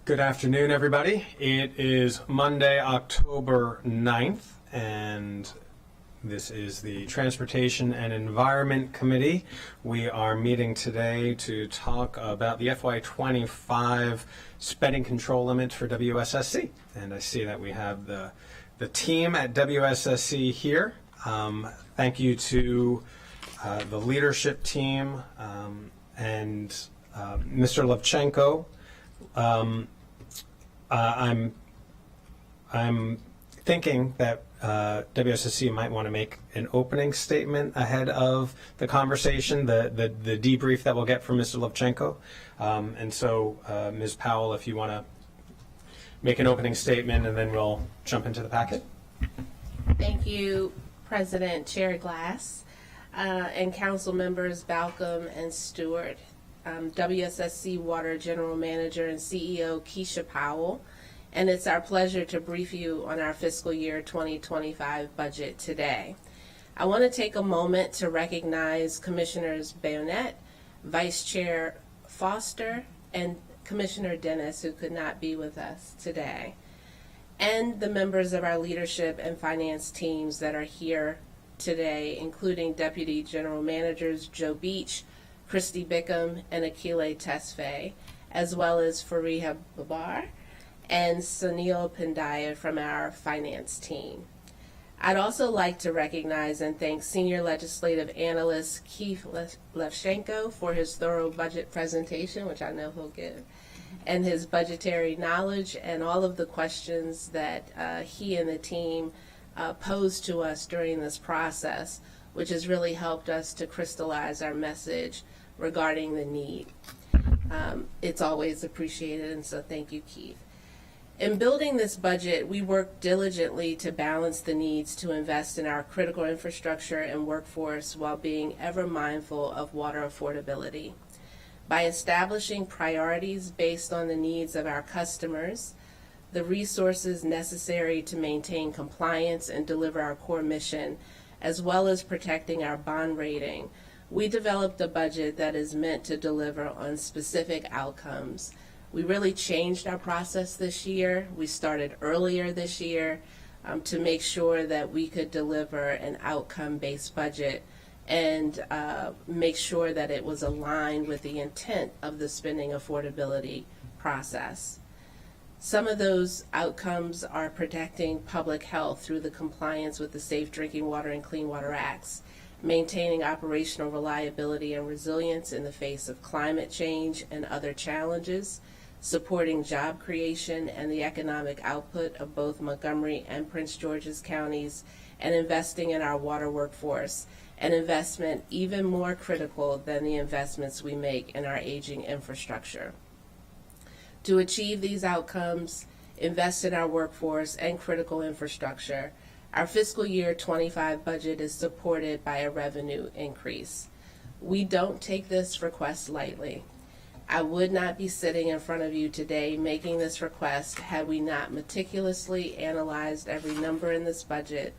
Good afternoon, everybody. It is Monday, October 9th, and this is the Transportation and Environment Committee. We are meeting today to talk about the FY25 spending control limit for WSSC. And I see that we have the team at WSSC here. Thank you to the leadership team and Mr. Levchenko. I'm thinking that WSSC might want to make an opening statement ahead of the conversation, the debrief that we'll get from Mr. Levchenko. And so, Ms. Powell, if you want to make an opening statement, and then we'll jump into the packet. Thank you, President Chair Glass, and Council Members Balcom and Stewart. WSSC Water General Manager and CEO Keisha Powell, and it's our pleasure to brief you on our fiscal year 2025 budget today. I want to take a moment to recognize Commissioners Bayonet, Vice Chair Foster, and Commissioner Dennis, who could not be with us today, and the members of our leadership and finance teams that are here today, including Deputy General Managers Joe Beach, Christy Bickham, and Akile Tesfaye, as well as Fariha Babar and Sunil Pandya from our finance team. I'd also like to recognize and thank Senior Legislative Analyst Keith Levchenko for his thorough budget presentation, which I know he'll give, and his budgetary knowledge and all of the questions that he and the team posed to us during this process, which has really helped us to crystallize our message regarding the need. It's always appreciated, and so thank you, Keith. In building this budget, we worked diligently to balance the needs to invest in our critical infrastructure and workforce while being ever mindful of water affordability. By establishing priorities based on the needs of our customers, the resources necessary to maintain compliance and deliver our core mission, as well as protecting our bond rating, we developed a budget that is meant to deliver on specific outcomes. We really changed our process this year. We started earlier this year to make sure that we could deliver an outcome-based budget and make sure that it was aligned with the intent of the spending affordability process. Some of those outcomes are protecting public health through the compliance with the Safe Drinking Water and Clean Water Acts, maintaining operational reliability and resilience in the face of climate change and other challenges, supporting job creation and the economic output of both Montgomery and Prince George's counties, and investing in our water workforce, an investment even more critical than the investments we make in our aging infrastructure. To achieve these outcomes, invest in our workforce and critical infrastructure, our fiscal year 25 budget is supported by a revenue increase. We don't take this request lightly. I would not be sitting in front of you today making this request had we not meticulously analyzed every number in this budget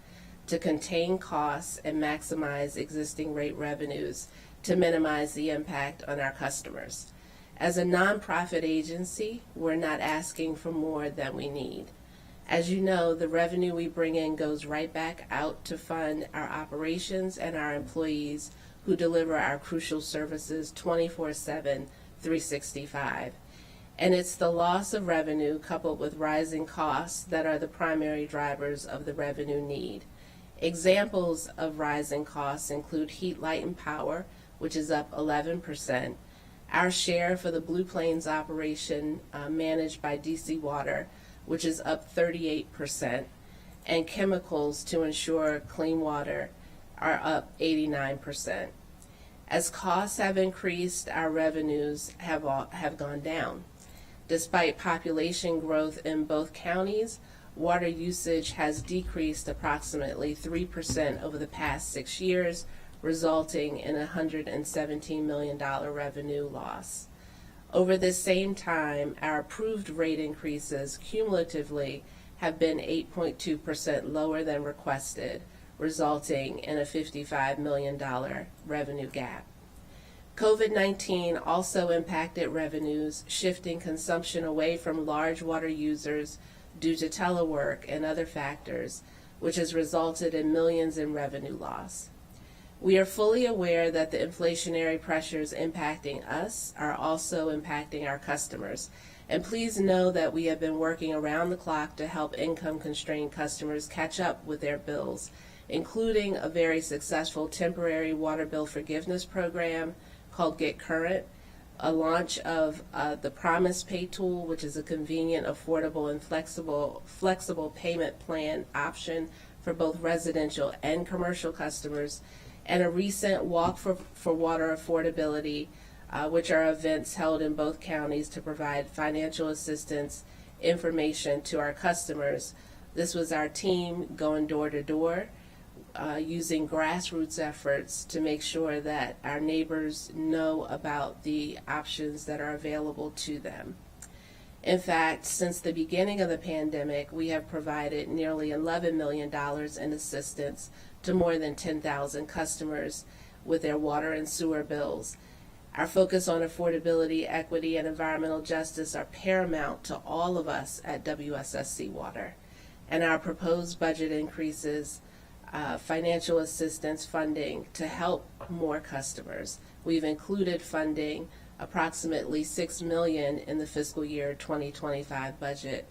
to contain costs and maximize existing rate revenues to minimize the impact on our customers. As a nonprofit agency, we're not asking for more than we need. As you know, the revenue we bring in goes right back out to fund our operations and our employees who deliver our crucial services 24/7, 365. And it's the loss of revenue coupled with rising costs that are the primary drivers of the revenue need. Examples of rising costs include heat, light, and power, which is up 11%, our share for the Blue Plains operation managed by DC Water, which is up 38%, and chemicals to ensure clean water are up 89%. As costs have increased, our revenues have gone down. Despite population growth in both counties, water usage has decreased approximately 3% over the past 6 years, resulting in a $117 million revenue loss. Over this same time, our approved rate increases cumulatively have been 8.2% lower than requested, resulting in a $55 million revenue gap. COVID-19 also impacted revenues, shifting consumption away from large water users due to telework and other factors, which has resulted in millions in revenue loss. We are fully aware that the inflationary pressures impacting us are also impacting our customers. And please know that we have been working around the clock to help income-constrained customers catch up with their bills, including a very successful temporary water bill forgiveness program called Get Current, a launch of the Promise Pay tool, which is a convenient, affordable, and flexible payment plan option for both residential and commercial customers, and a recent Walk for Water Affordability, which are events held in both counties to provide financial assistance information to our customers. This was our team going door to door, using grassroots efforts to make sure that our neighbors know about the options that are available to them. In fact, since the beginning of the pandemic, we have provided nearly $11 million in assistance to more than 10,000 customers with their water and sewer bills. Our focus on affordability, equity, and environmental justice are paramount to all of us at WSSC Water. And our proposed budget increases financial assistance funding to help more customers. We've included funding approximately $6 million in the fiscal year 2025 budget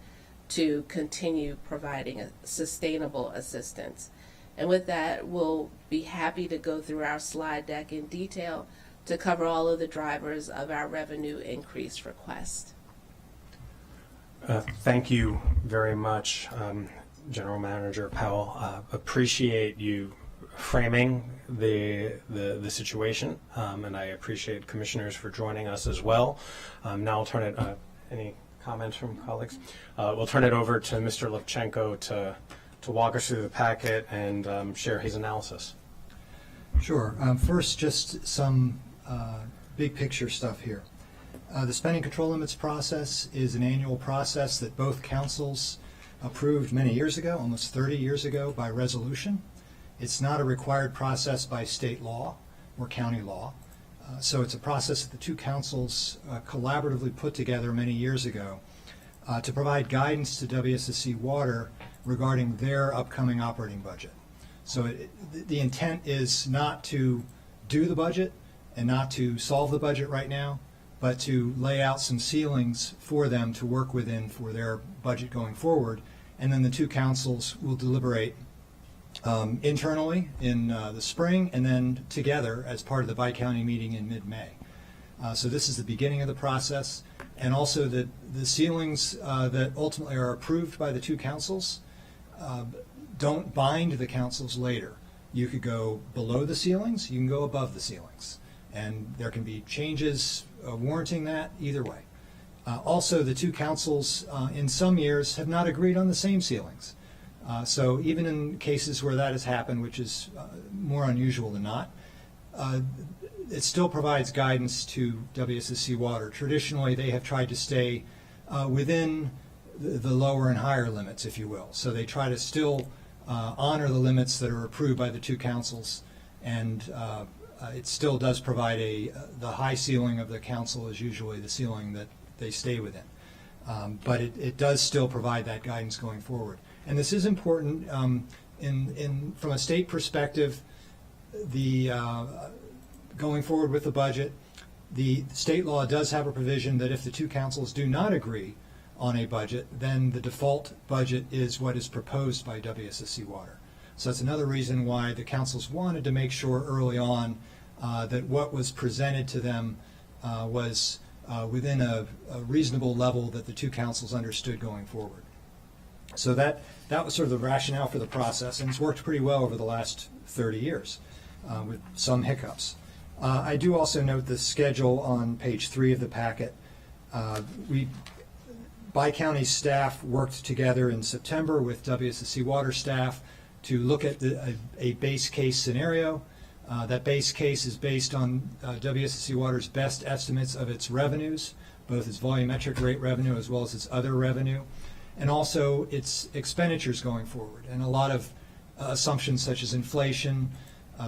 to continue providing a sustainable assistance. And with that, we'll be happy to go through our slide deck in detail to cover all of the drivers of our revenue increase request. Thank you very much, General Manager Powell. Appreciate you framing the situation, and I appreciate commissioners for joining us as well. Now I'll turn it. Any comments from colleagues? We'll turn it over to Mr. Levchenko to walk us through the packet and share his analysis. Sure. First, just some big picture stuff here. The spending control limits process is an annual process that both councils approved many years ago, almost 30 years ago, by resolution. It's not a required process by state law or county law. So it's a process that the two councils collaboratively put together many years ago to provide guidance to WSSC Water regarding their upcoming operating budget. So the intent is not to do the budget and not to solve the budget right now, but to lay out some ceilings for them to work within for their budget going forward. And then the two councils will deliberate internally in the spring and then together as part of the bi-county meeting in mid-May. So this is the beginning of the process. And also the ceilings that ultimately are approved by the two councils don't bind the councils later. You could go below the ceilings, you can go above the ceilings. And there can be changes warranting that either way. Also, the two councils in some years have not agreed on the same ceilings. So even in cases where that has happened, which is more unusual than not, it still provides guidance to WSSC Water. Traditionally, they have tried to stay within the lower and higher limits, if you will. So they try to still honor the limits that are approved by the two councils, and it still does provide the high ceiling of the council is usually the ceiling that they stay within. But it does still provide that guidance going forward. And this is important from a state perspective. Going forward with the budget, the state law does have a provision that if the two councils do not agree on a budget, then the default budget is what is proposed by WSSC Water. So that's another reason why the councils wanted to make sure early on that what was presented to them was within a reasonable level that the two councils understood going forward. So that was sort of the rationale for the process, and it's worked pretty well over the last 30 years with some hiccups. I do also note the schedule on page 3 of the packet. Bi-county staff worked together in September with WSSC Water staff to look at a base case scenario. That base case is based on WSSC Water's best estimates of its revenues, both its volumetric rate revenue as well as its other revenue, and also its expenditures going forward. And a lot of assumptions such as inflation,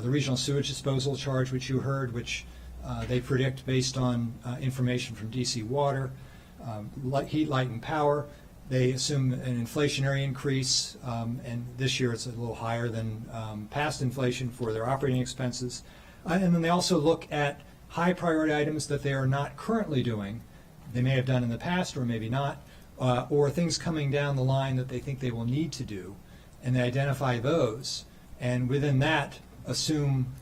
the regional sewage disposal charge, which you heard, which They predict, based on information from DC Water, heat, light, and power, they assume an inflationary increase, and this year it's a little higher than past inflation for their operating expenses. And then they also look at high priority items that they are not currently doing. They may have done in the past or maybe not, or things coming down the line that they think they will need to do, and they identify those, and within that assume,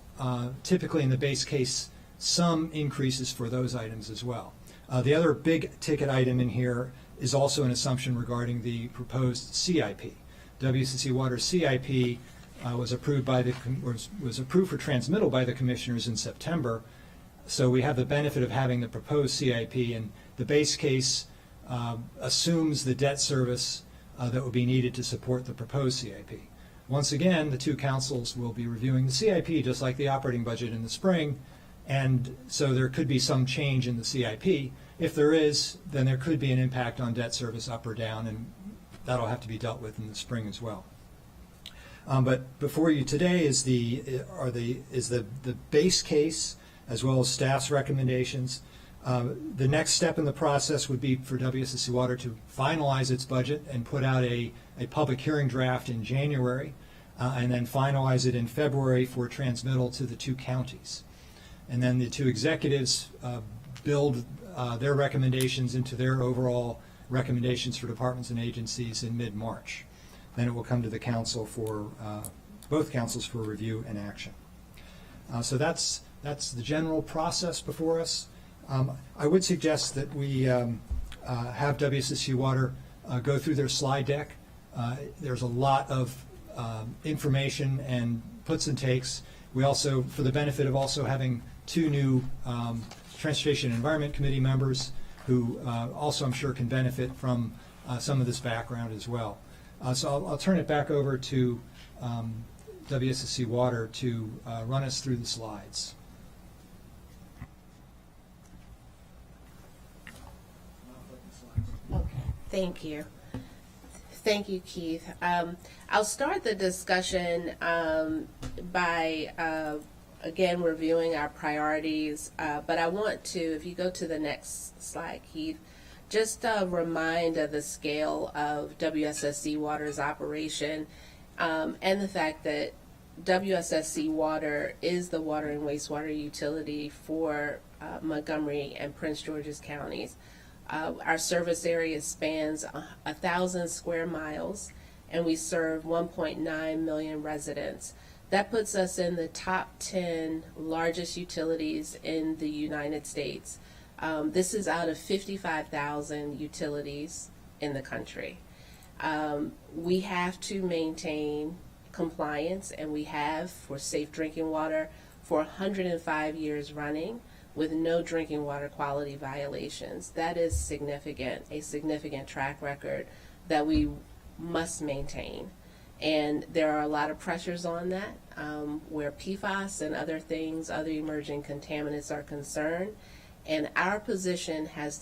typically in the base case, some increases for those items as well. The other big ticket item in here is also an assumption regarding the proposed CIP. WSSC Water CIP was approved was approved for transmittal by the commissioners in September. So we have the benefit of having the proposed CIP, and the base case assumes the debt service that would be needed to support the proposed CIP. Once again, the two councils will be reviewing the CIP just like the operating budget in the spring, and so there could be some change in the CIP. If there is, then there could be an impact on debt service up or down, and that'll have to be dealt with in the spring as well. But before you today is the base case as well as staff's recommendations. The next step in the process would be for WSSC Water to finalize its budget and put out a public hearing draft in January, and then finalize it in February for transmittal to the two counties. And then the two executives build their recommendations into their overall recommendations for departments and agencies in mid-March. Then it will come to the council for both councils for review and action. So that's the general process before us. I would suggest that we have WSSC Water go through their slide deck. There's a lot of information and puts and takes. We also, for the benefit of also having two new Transportation and Environment Committee members who also I'm sure can benefit from some of this background as well. So I'll turn it back over to WSSC Water to run us through the slides. Okay, thank you. Thank you, Keith. I'll start the discussion by, again, reviewing our priorities, but I want to, if you go to the next slide, Keith, just remind of the scale of WSSC Water's operation and the fact that WSSC Water is the water and wastewater utility for Montgomery and Prince George's counties. Our service area spans 1,000 square miles, and we serve 1.9 million residents. That puts us in the top 10 largest utilities in the United States. This is out of 55,000 utilities in the country. We have to maintain compliance, and we have for safe drinking water for 105 years running, with no drinking water quality violations. That is significant, a significant track record that we must maintain. And there are a lot of pressures on that where PFAS and other things, other emerging contaminants are concerned. And our position has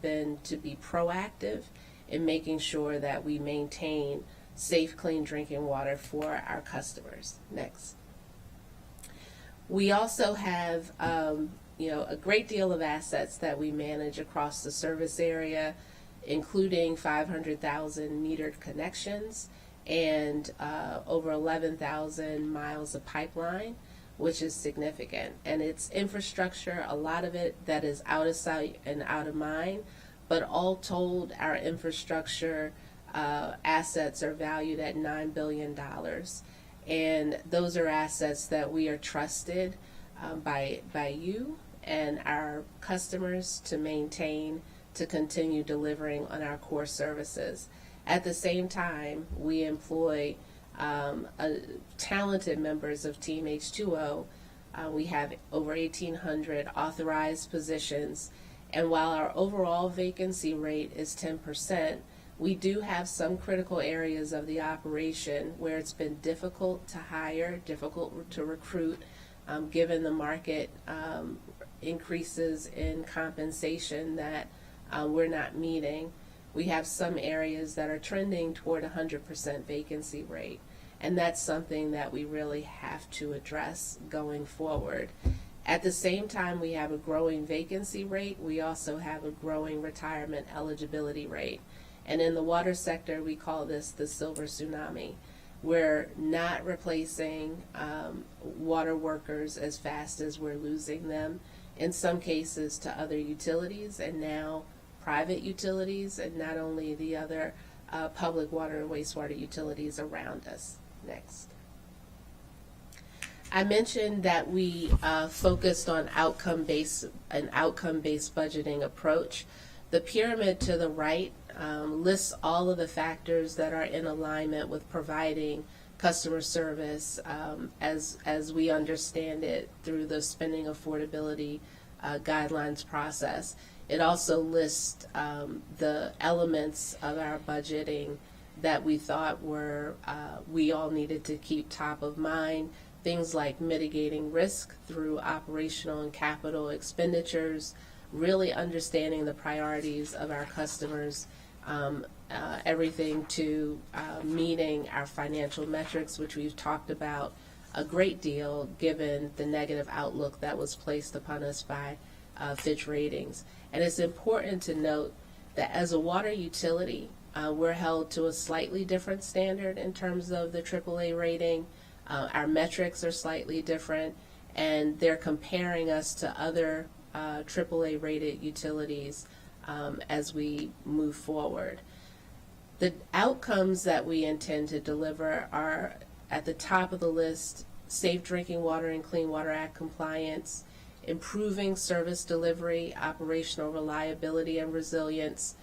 been to be proactive in making sure that we maintain safe, clean drinking water for our customers. Next. We also have a great deal of assets that we manage across the service area, including 500,000 metered connections and over 11,000 miles of pipeline, which is significant. And it's infrastructure, a lot of it that is out of sight and out of mind, but all told, our infrastructure assets are valued at $9 billion. And those are assets that we are trusted by you and our customers to maintain, to continue delivering on our core services. At the same time, we employ talented members of Team H2O. We have over 1,800 authorized positions, and while our overall vacancy rate is 10%, we do have some critical areas of the operation where it's been difficult to hire, difficult to recruit, given the market increases in compensation that we're not meeting. We have some areas that are trending toward 100% vacancy rate, and that's something that we really have to address going forward. At the same time we have a growing vacancy rate, we also have a growing retirement eligibility rate. And in the water sector, we call this the silver tsunami. We're not replacing water workers as fast as we're losing them, in some cases to other utilities and now private utilities, and not only the other public water and wastewater utilities around us. Next. I mentioned that we focused on an outcome-based budgeting approach. The pyramid to the right lists all of the factors that are in alignment with providing customer service as we understand it through the spending affordability guidelines process. It also lists the elements of our budgeting that we thought were we all needed to keep top of mind. Things like mitigating risk through operational and capital expenditures, really understanding the priorities of our customers, everything to meeting our financial metrics, which we've talked about a great deal given the negative outlook that was placed upon us by Fitch Ratings. And it's important to note that as a water utility, we're held to a slightly different standard in terms of the AAA rating. Our metrics are slightly different, and they're comparing us to other AAA rated utilities as we move forward. The outcomes that we intend to deliver are at the top of the list: Safe Drinking Water and Clean Water Act compliance, improving service delivery, operational reliability and resilience.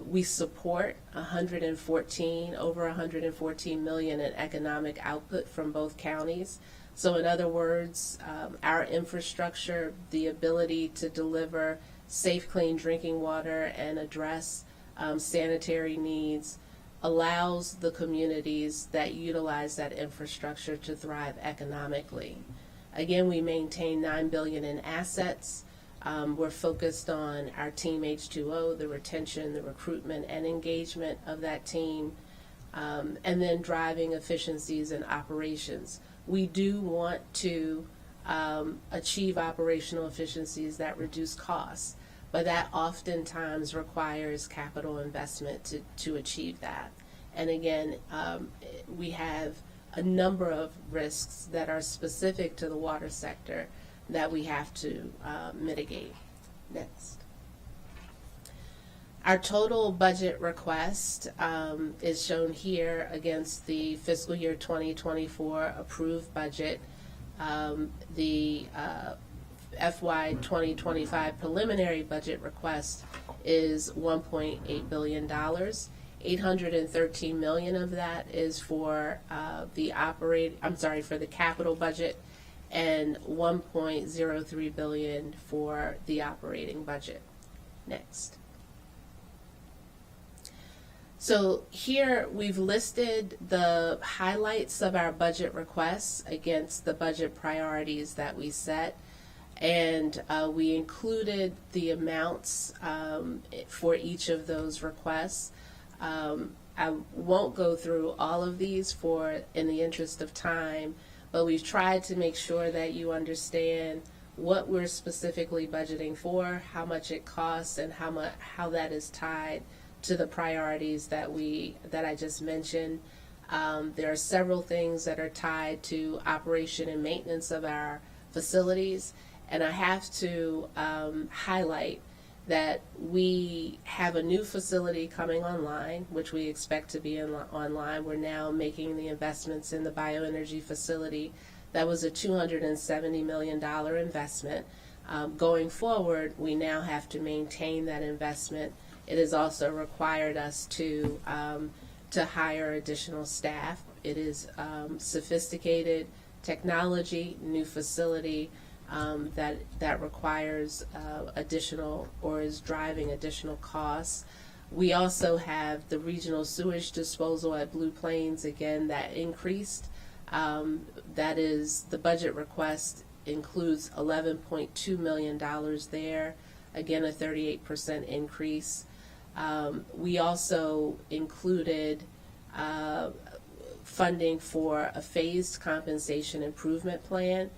We support over 114 million in economic output from both counties. So in other words, our infrastructure, the ability to deliver safe, clean drinking water and address sanitary needs, allows the communities that utilize that infrastructure to thrive economically. Again, we maintain $9 billion in assets. We're focused on our Team H2O, the retention, the recruitment, and engagement of that team, and then driving efficiencies in operations. We do want to achieve operational efficiencies that reduce costs, but that oftentimes requires capital investment to achieve that. And again, we have a number of risks that are specific to the water sector that we have to mitigate. Next. Our total budget request is shown here against the fiscal year 2024 approved budget. The FY 2025 preliminary budget request is $1.8 billion. $813 million of that is for for the capital budget, and $1.03 billion for the operating budget. Next. So here we've listed the highlights of our budget requests against the budget priorities that we set, and we included the amounts for each of those requests. I won't go through all of these in the interest of time, but we've tried to make sure that you understand what we're specifically budgeting for, how much it costs, and how that is tied to the priorities that I just mentioned. There are several things that are tied to operation and maintenance of our facilities, and I have to highlight that we have a new facility coming online, which we expect to be online. We're now making the investments in the bioenergy facility. That was a $270 million investment. Going forward, we now have to maintain that investment. It has also required us to hire additional staff. It is sophisticated technology, new facility, that requires additional or is driving additional costs. We also have the regional sewage disposal at Blue Plains, again, that increased. That is, the budget request includes $11.2 million there, again, a 38% increase. We also included funding for a phased compensation improvement plan.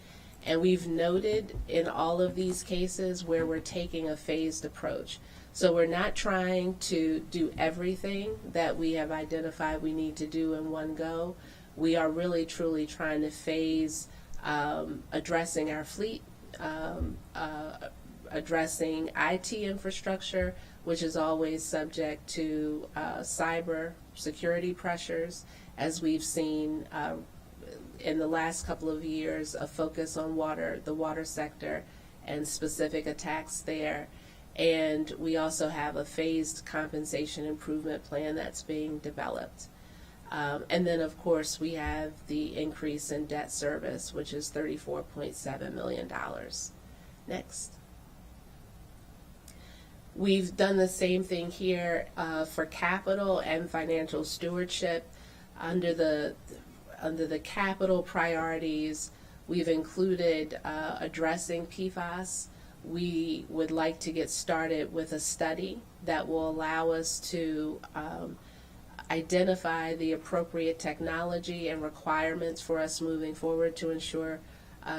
And we've noted in all of these cases where we're taking a phased approach. So we're not trying to do everything that we have identified we need to do in one go. We are really truly trying to phase addressing our fleet, addressing IT infrastructure, which is always subject to cyber security pressures, as we've seen in the last couple of years, a focus on the water sector and specific attacks there. And we also have a phased compensation improvement plan that's being developed. And then, of course, we have the increase in debt service, which is $34.7 million. Next. We've done the same thing here for capital and financial stewardship. Under the capital priorities, we've included addressing PFAS. We would like to get started with a study that will allow us to identify the appropriate technology and requirements for us moving forward to ensure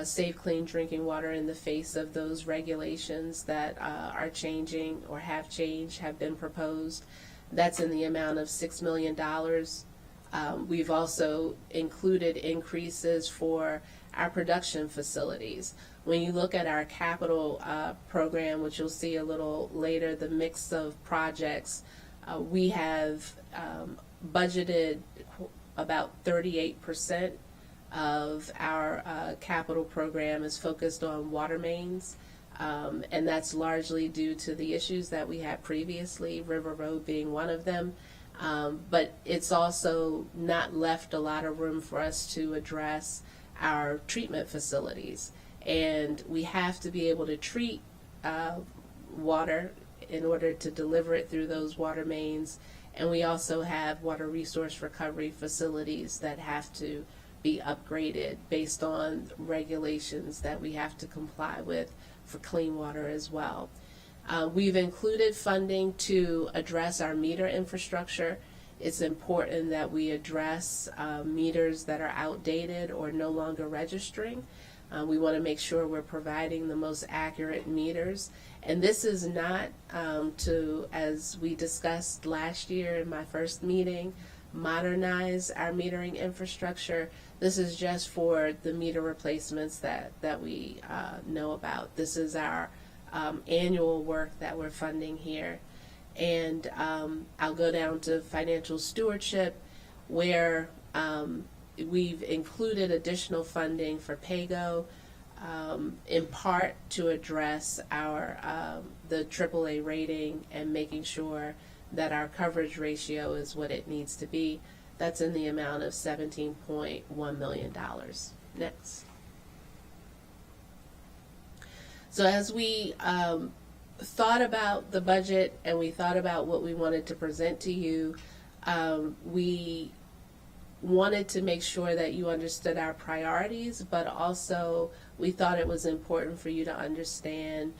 safe, clean drinking water in the face of those regulations that are changing or have changed, have been proposed. That's in the amount of $6 million. We've also included increases for our production facilities. When you look at our capital program, which you'll see a little later, the mix of projects, we have budgeted about 38% of our capital program is focused on water mains, and that's largely due to the issues that we had previously, River Road being one of them. But it's also not left a lot of room for us to address our treatment facilities. And we have to be able to treat water in order to deliver it through those water mains. And we also have water resource recovery facilities that have to be upgraded based on regulations that we have to comply with for clean water as well. We've included funding to address our meter infrastructure. It's important that we address meters that are outdated or no longer registering. We want to make sure we're providing the most accurate meters. And this is not to, as we discussed last year in my first meeting, modernize our metering infrastructure. This is just for the meter replacements that we know about. This is our annual work that we're funding here. And I'll go down to financial stewardship, where we've included additional funding for PAYGO, in part to address our the AAA rating and making sure that our coverage ratio is what it needs to be. That's in the amount of $17.1 million. Next. So as we thought about the budget and we thought about what we wanted to present to you, we wanted to make sure that you understood our priorities, but also we thought it was important for you to understand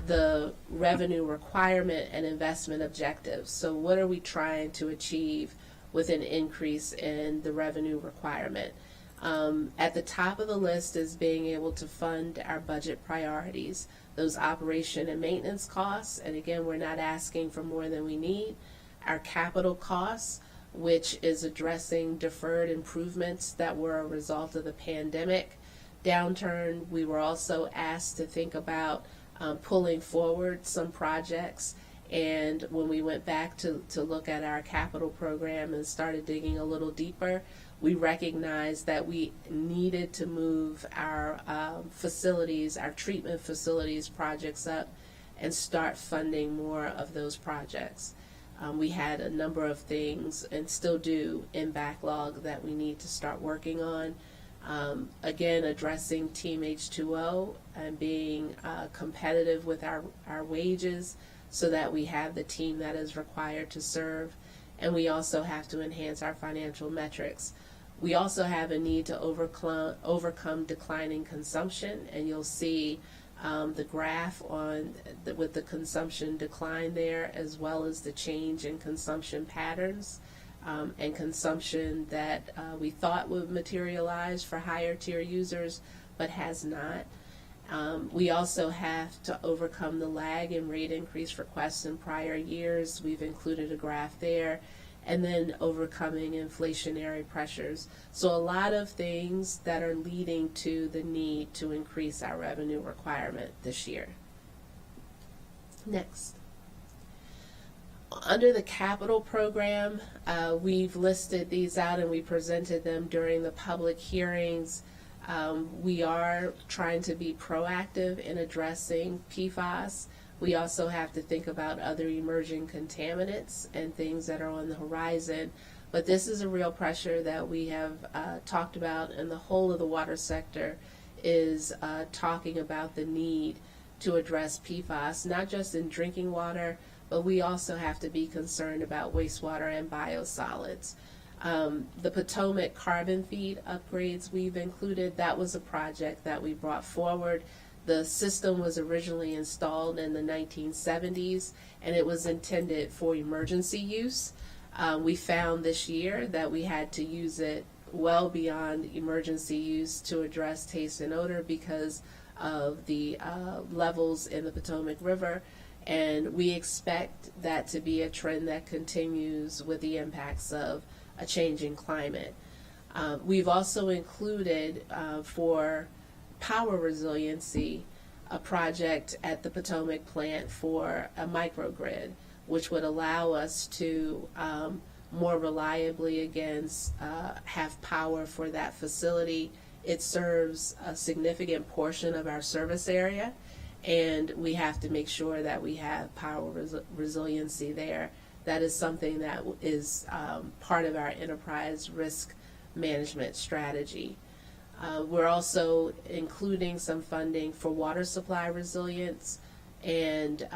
the revenue requirement and investment objectives. So what are we trying to achieve with an increase in the revenue requirement? At the top of the list is being able to fund our budget priorities, those operation and maintenance costs, and again, we're not asking for more than we need. Our capital costs, which is addressing deferred improvements that were a result of the pandemic downturn. We were also asked to think about pulling forward some projects, and when we went back to look at our capital program and started digging a little deeper, we recognized that we needed to move our facilities, our treatment facilities projects up and start funding more of those projects. We had a number of things, and still do, in backlog that we need to start working on. Again, addressing Team H2O and being competitive with our wages so that we have the team that is required to serve. And we also have to enhance our financial metrics. We also have a need to overcome declining consumption, and you'll see the graph with the consumption decline there, as well as the change in consumption patterns and consumption that we thought would materialize for higher tier users, but has not. We also have to overcome the lag in rate increase requests in prior years. We've included a graph there. And then overcoming inflationary pressures. So a lot of things that are leading to the need to increase our revenue requirement this year. Next. Under the capital program, we've listed these out and we presented them during the public hearings. We are trying to be proactive in addressing PFAS. We also have to think about other emerging contaminants and things that are on the horizon. But this is a real pressure that we have talked about, and the whole of the water sector is talking about the need to address PFAS, not just in drinking water, but we also have to be concerned about wastewater and biosolids. The Potomac carbon feed upgrades we've included, that was a project that we brought forward. The system was originally installed in the 1970s, and it was intended for emergency use. We found this year that we had to use it well beyond emergency use to address taste and odor because of the levels in the Potomac River, and we expect that to be a trend that continues with the impacts of a changing climate. We've also included for power resiliency a project at the Potomac plant for a microgrid, which would allow us to more reliably have power for that facility. It serves a significant portion of our service area, and we have to make sure that we have power resiliency there. That is something that is part of our enterprise risk management strategy. We're also including some funding for water supply resilience and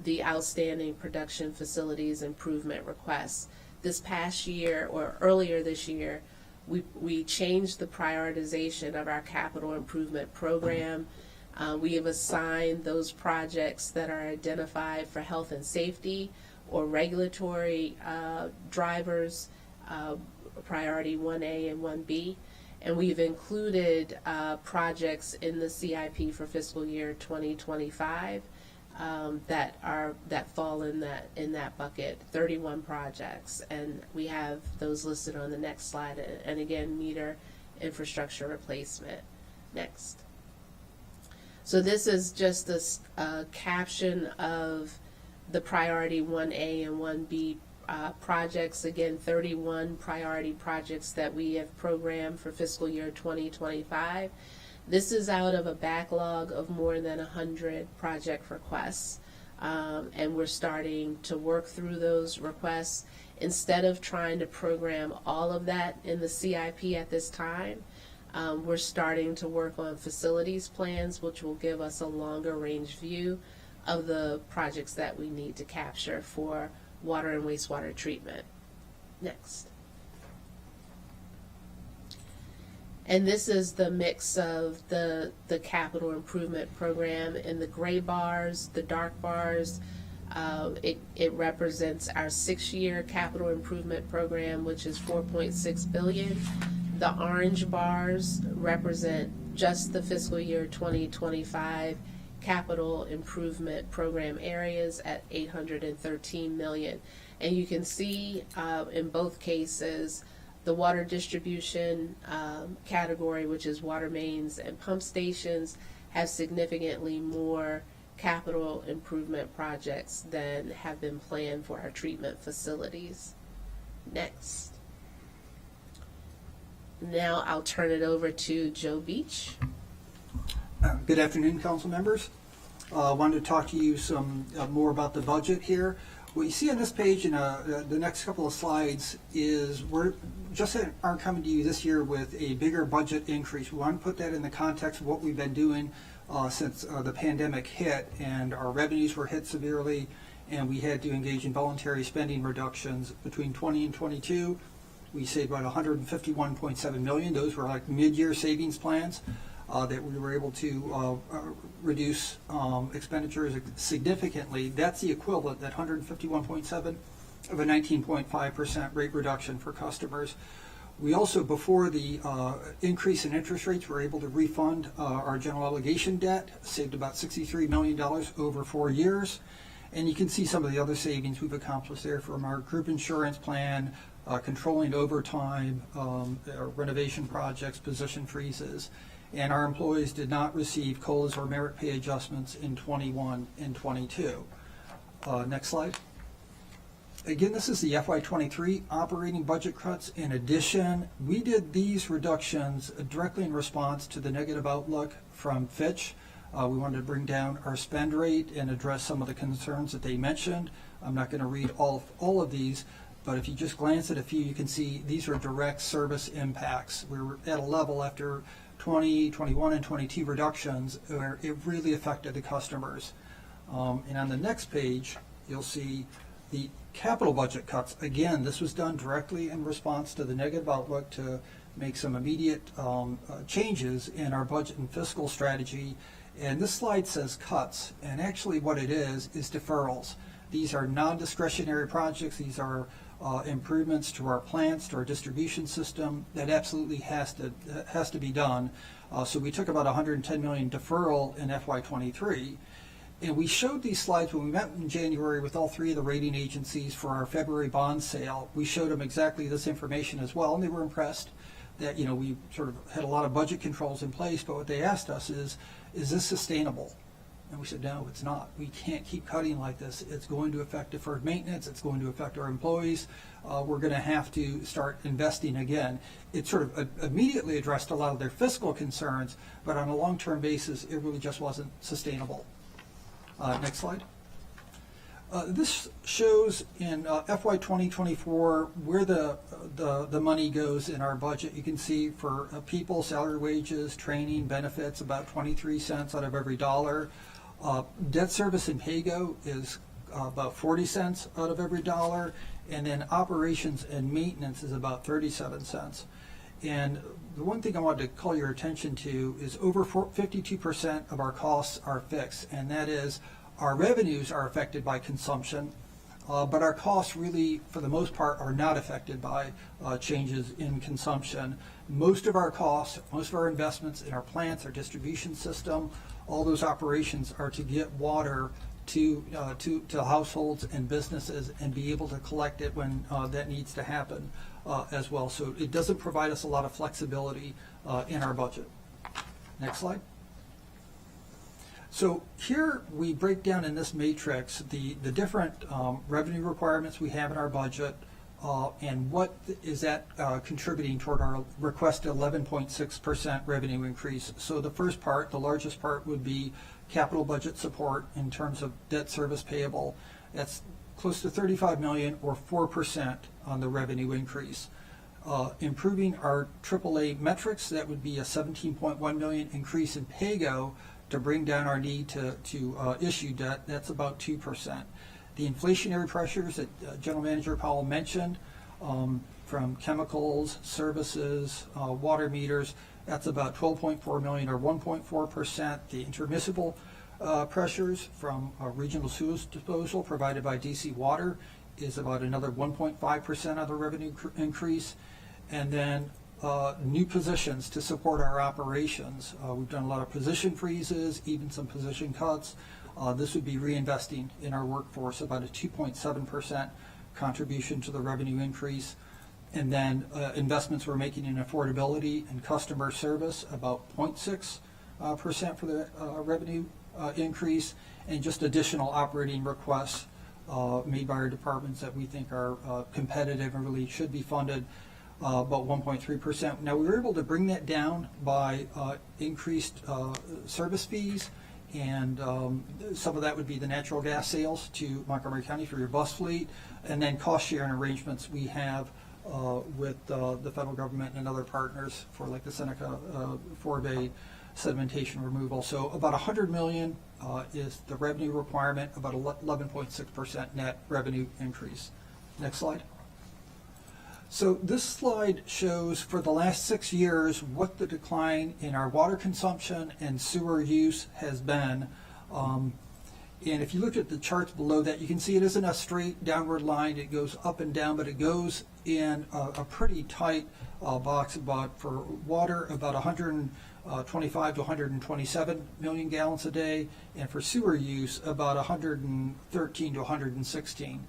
the outstanding production facilities improvement requests. This past year, or earlier this year, we changed the prioritization of our capital improvement program. We have assigned those projects that are identified for health and safety or regulatory drivers, priority 1A and 1B. And we've included projects in the CIP for fiscal year 2025 that fall in that bucket, 31 projects, and we have those listed on the next slide. And again, meter infrastructure replacement. Next. So this is just a caption of the priority 1A and 1B projects. Again, 31 priority projects that we have programmed for fiscal year 2025. This is out of a backlog of more than 100 project requests, and we're starting to work through those requests. Instead of trying to program all of that in the CIP at this time, we're starting to work on facilities plans, which will give us a longer range view of the projects that we need to capture for water and wastewater treatment. Next. And this is the mix of the capital improvement program. In the gray bars, the dark bars, it represents our 6-year capital improvement program, which is $4.6 billion. The orange bars represent just the fiscal year 2025 capital improvement program areas at $813 million. And you can see in both cases the water distribution category, which is water mains and pump stations, have significantly more capital improvement projects than have been planned for our treatment facilities. Next. Now I'll turn it over to Joe Beach. Good afternoon, council members. I wanted to talk to you some more about the budget here. What you see on this page in the next couple of slides is we're just aren't coming to you this year with a bigger budget increase. We want to put that in the context of what we've been doing since the pandemic hit, and our revenues were hit severely, and we had to engage in voluntary spending reductions between 20 and 22. We saved about $151.7 million. Those were like mid-year savings plans that we were able to reduce expenditures significantly. That's the equivalent, that 151.7, of a 19.5% rate reduction for customers. We also, before the increase in interest rates, were able to refund our general obligation debt, saved about $63 million over 4 years. And you can see some of the other savings we've accomplished there from our group insurance plan, controlling overtime, renovation projects, position freezes. And our employees did not receive COLAs or merit pay adjustments in 21 and 22. Next slide. Again, this is the FY23 operating budget cuts. In addition, we did these reductions directly in response to the negative outlook from Fitch. We wanted to bring down our spend rate and address some of the concerns that they mentioned. I'm not going to read all of these, but if you just glance at a few, you can see these are direct service impacts. We were at a level after 20, 21, and 22 reductions where it really affected the customers. And on the next page, you'll see the capital budget cuts. Again, this was done directly in response to the negative outlook to make some immediate changes in our budget and fiscal strategy. And this slide says cuts, and actually what it is deferrals. These are non-discretionary projects. These are improvements to our plants, to our distribution system that absolutely has to be done. So we took about $110 million deferral in FY23. And we showed these slides when we met in January with all 3 of the rating agencies for our February bond sale. We showed them exactly this information as well, and they were impressed that, you know, we sort of had a lot of budget controls in place, but what they asked us is this sustainable? And we said, no, it's not. We can't keep cutting like this. It's going to affect deferred maintenance. It's going to affect our employees. We're going to have to start investing again. It sort of immediately addressed a lot of their fiscal concerns, but on a long-term basis, it really just wasn't sustainable. Next slide. This shows in FY 2024 where the money goes in our budget. You can see for people, salary, wages, training, benefits, about 23 cents out of every dollar. Debt service and pay-go is about 40 cents out of every dollar. And then operations and maintenance is about 37 cents. And the one thing I wanted to call your attention to is over 52% of our costs are fixed, and that is our revenues are affected by consumption, but our costs really, for the most part, are not affected by changes in consumption. Most of our costs, most of our investments in our plants, our distribution system, all those operations are to get water to households and businesses and be able to collect it when that needs to happen as well. So it doesn't provide us a lot of flexibility in our budget. Next slide. So here we break down in this matrix the different revenue requirements we have in our budget and what is that contributing toward our requested 11.6% revenue increase. So the first part, the largest part, would be capital budget support in terms of debt service payable. That's close to $35 million or 4% on the revenue increase. Improving our AAA metrics, that would be a $17.1 million increase in pay-go to bring down our need to issue debt. That's about 2%. The inflationary pressures that General Manager Powell mentioned from chemicals, services, water meters, that's about $12.4 million or 1.4%. The intermissible pressures from regional sewage disposal provided by DC Water is about another 1.5% of the revenue increase. And then new positions to support our operations. We've done a lot of position freezes, even some position cuts. This would be reinvesting in our workforce, about a 2.7% contribution to the revenue increase. And then investments we're making in affordability and customer service, about 0.6% for the revenue increase, and just additional operating requests made by our departments that we think are competitive and really should be funded, about 1.3%. Now, we were able to bring that down by increased service fees, and some of that would be the natural gas sales to Montgomery County for your bus fleet, and then cost sharing arrangements we have with the federal government and other partners for like the Seneca Forebay sedimentation removal. So about $100 million is the revenue requirement, about 11.6% net revenue increase. Next slide. So this slide shows for the last 6 years what the decline in our water consumption and sewer use has been. And if you look at the charts below that, you can see it isn't a straight downward line. It goes up and down, but it goes in a pretty tight box for water, about 125 to 127 million gallons a day, and for sewer use, about 113 to 116.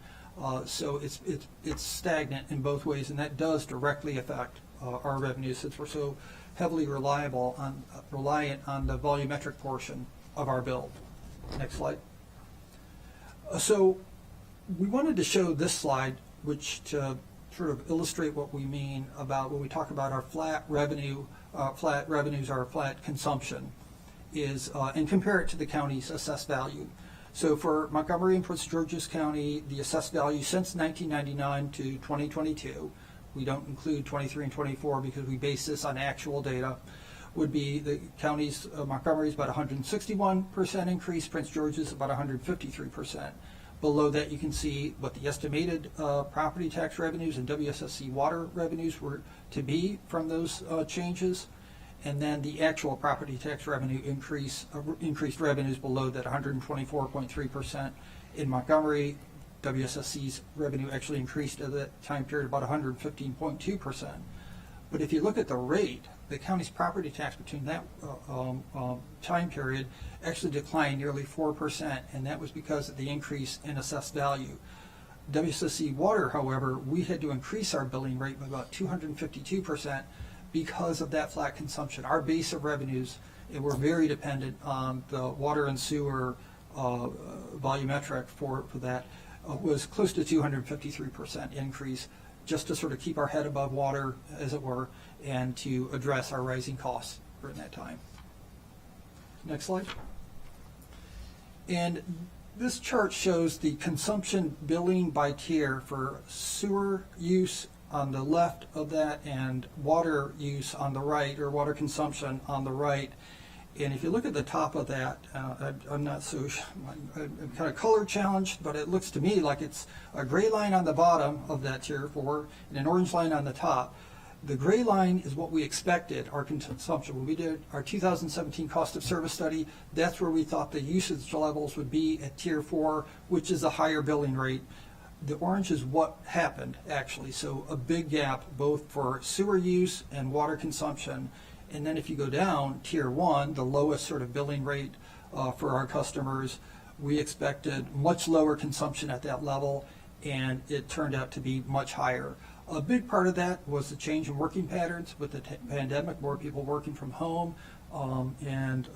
So it's stagnant in both ways, and that does directly affect our revenues since we're so heavily reliant on the volumetric portion of our bill. Next slide. So we wanted to show this slide, which to sort of illustrate what we mean about when we talk about our flat revenues, our flat consumption, is and compare it to the county's assessed value. So for Montgomery and Prince George's County, the assessed value since 1999 to 2022, we don't include 23 and 24 because we base this on actual data, would be the county's, Montgomery's about 161% increase, Prince George's about 153%. Below that, you can see what the estimated property tax revenues and WSSC water revenues were to be from those changes. And then the actual property tax revenue increased revenues below that, 124.3%. In Montgomery, WSSC's revenue actually increased at that time period about 115.2%. But if you look at the rate, the county's property tax between that time period actually declined nearly 4%, and that was because of the increase in assessed value. WSSC Water, however, we had to increase our billing rate by about 252% because of that flat consumption. Our base of revenues, and we're very dependent on the water and sewer volumetric for that, was close to 253% increase, just to sort of keep our head above water, as it were, and to address our rising costs during that time. Next slide. And this chart shows the consumption billing by tier for sewer use on the left of that and water use on the right, or water consumption on the right. And if you look at the top of that, I'm not so, I'm kind of color challenged, but it looks to me like it's a gray line on the bottom of that tier 4 and an orange line on the top. The gray line is what we expected our consumption. When we did our 2017 cost of service study, that's where we thought the usage levels would be at tier 4, which is a higher billing rate. The orange is what happened, actually. So a big gap both for sewer use and water consumption. And then if you go down, tier 1, the lowest sort of billing rate for our customers, we expected much lower consumption at that level, and it turned out to be much higher. A big part of that was the change in working patterns with the pandemic, more people working from home, and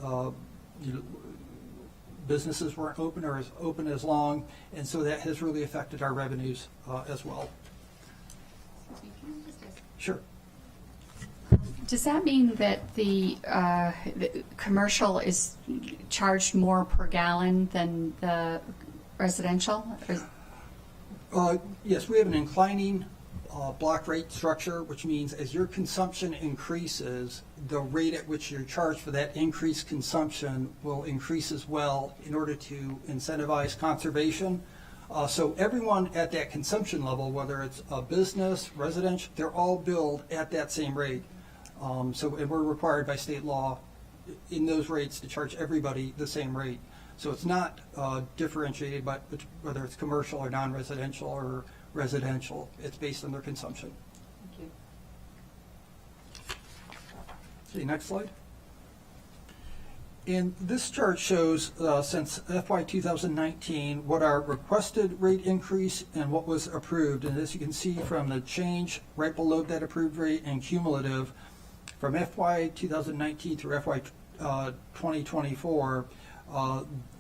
businesses weren't open or as open as long, and so that has really affected our revenues as well. Sure. Does that mean that the commercial is charged more per gallon than the residential? Yes, we have an inclining block rate structure, which means as your consumption increases, the rate at which you're charged for that increased consumption will increase as well in order to incentivize conservation. So everyone at that consumption level, whether it's a business, residential, they're all billed at that same rate. And we're required by state law in those rates to charge everybody the same rate. So it's not differentiated by whether it's commercial or non-residential or residential. It's based on their consumption. Thank you. Okay, next slide. And this chart shows since FY 2019 what our requested rate increase and what was approved. And as you can see from the change right below that approved rate and cumulative, from FY 2019 through FY 2024,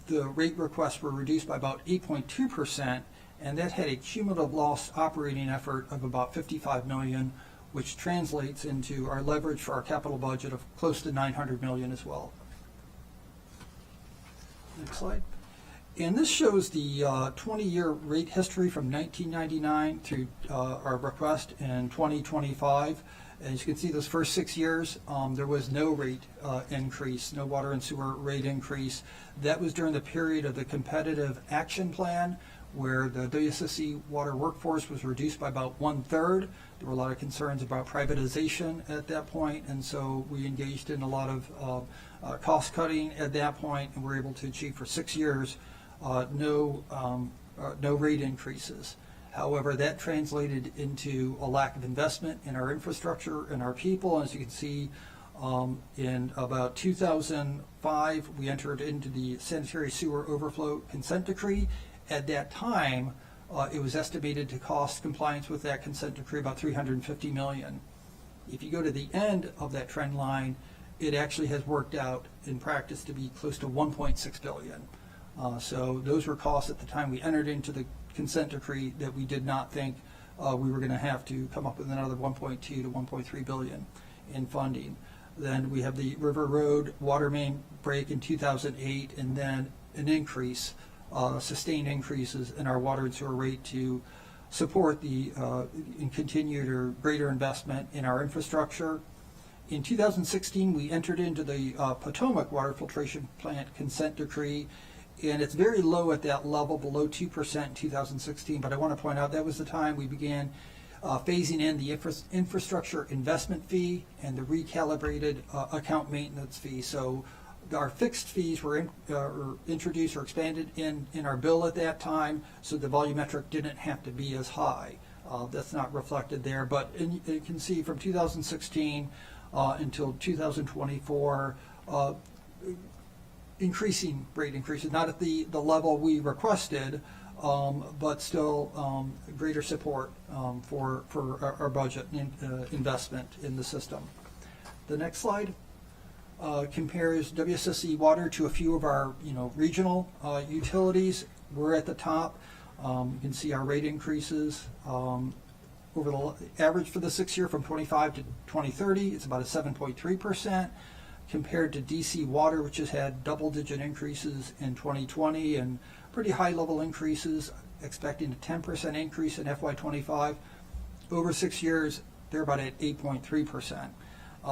the rate requests were reduced by about 8.2%, and that had a cumulative lost operating effort of about $55 million, which translates into our leverage for our capital budget of close to $900 million as well. Next slide. And this shows the 20-year rate history from 1999 through our request in 2025. As you can see, those first 6 years, there was no rate increase, no water and sewer rate increase. That was during the period of the competitive action plan, where the WSSC water workforce was reduced by about 1/3. There were a lot of concerns about privatization at that point, and so we engaged in a lot of cost cutting at that point, and were able to achieve for 6 years no rate increases. However, that translated into a lack of investment in our infrastructure and our people. As you can see, in about 2005, we entered into the sanitary sewer overflow consent decree. At that time, it was estimated to cost compliance with that consent decree about $350 million. If you go to the end of that trend line, it actually has worked out in practice to be close to $1.6 billion. So those were costs at the time we entered into the consent decree that we did not think we were going to have to come up with another 1.2 to 1.3 billion in funding. Then we have the River Road water main break in 2008, and then an increase, sustained increases in our water and sewer rate to support the continued or greater investment in our infrastructure. In 2016, we entered into the Potomac water filtration plant consent decree, and it's very low at that level, below 2% in 2016. But I want to point out that was the time we began phasing in the infrastructure investment fee and the recalibrated account maintenance fee. So our fixed fees were introduced or expanded in our bill at that time, so the volumetric didn't have to be as high. That's not reflected there, but you can see from 2016 until 2024, increasing rate increases, not at the level we requested, but still greater support for our budget and investment in the system. The next slide compares WSSE Water to a few of our regional utilities. We're at the top. You can see our rate increases over the average for the 6-year from 25 to 2030. It's about a 7.3%. Compared to DC Water, which has had double-digit increases in 2020 and pretty high-level increases, expecting a 10% increase in FY25. Over 6 years, they're about at 8.3%.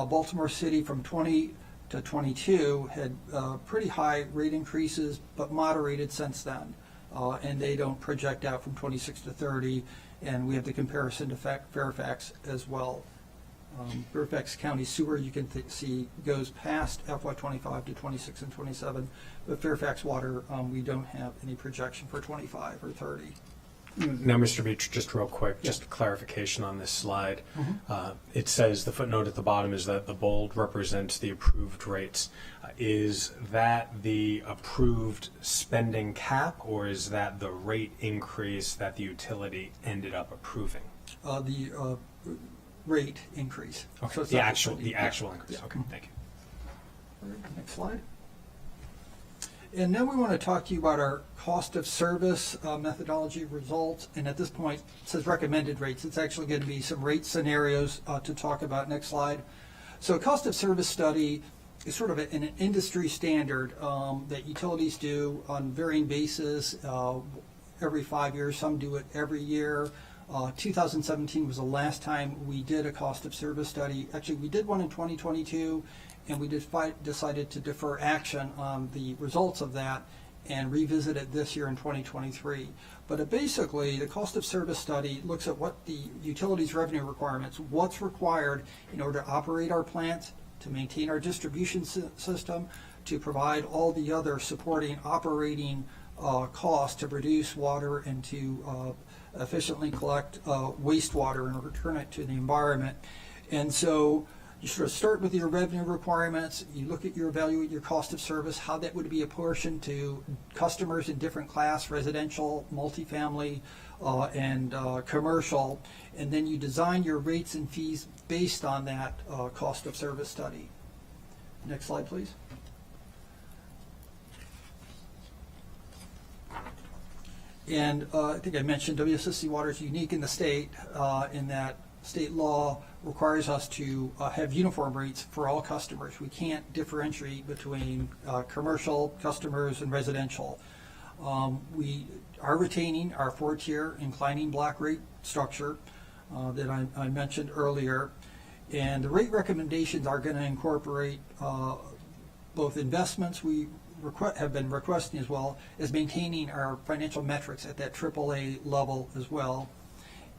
Baltimore City from 20 to 22 had pretty high rate increases, but moderated since then, and they don't project out from 26 to 30, and we have the comparison to Fairfax as well. Fairfax County Sewer, you can see, goes past FY25 to 26 and 27, but Fairfax Water, we don't have any projection for 25 or 30. Now, Mr. Beach, just real quick, just a clarification on this slide. It says the footnote at the bottom is that the bold represents the approved rates. Is that the approved spending cap, or is that the rate increase that the utility ended up approving? The rate increase. Okay. So it's the not actual spending. increase. Yeah. Okay, thank you. All right, next slide. And now we want to talk to you about our cost of service methodology results. And at this point, it says recommended rates. It's actually going to be some rate scenarios to talk about. Next slide. So a cost of service study is sort of an industry standard that utilities do on varying basis every 5 years. Some do it every year. 2017 was the last time we did a cost of service study. Actually, we did one in 2022, and we decided to defer action on the results of that and revisit it this year in 2023. But basically, the cost of service study looks at what the utilities revenue requirements, what's required in order to operate our plants, to maintain our distribution system, to provide all the other supporting operating costs to produce water and to efficiently collect wastewater and return it to the environment. And so you sort of start with your revenue requirements, you look at evaluate your cost of service, how that would be apportioned to customers in different class, residential, multifamily, and commercial, and then you design your rates and fees based on that cost of service study. Next slide, please. And I think I mentioned WSSC Water is unique in the state in that state law requires us to have uniform rates for all customers. We can't differentiate between commercial customers and residential. We are retaining our 4-tier inclining block rate structure that I mentioned earlier. And the rate recommendations are going to incorporate both investments we have been requesting, as well as maintaining our financial metrics at that AAA level as well.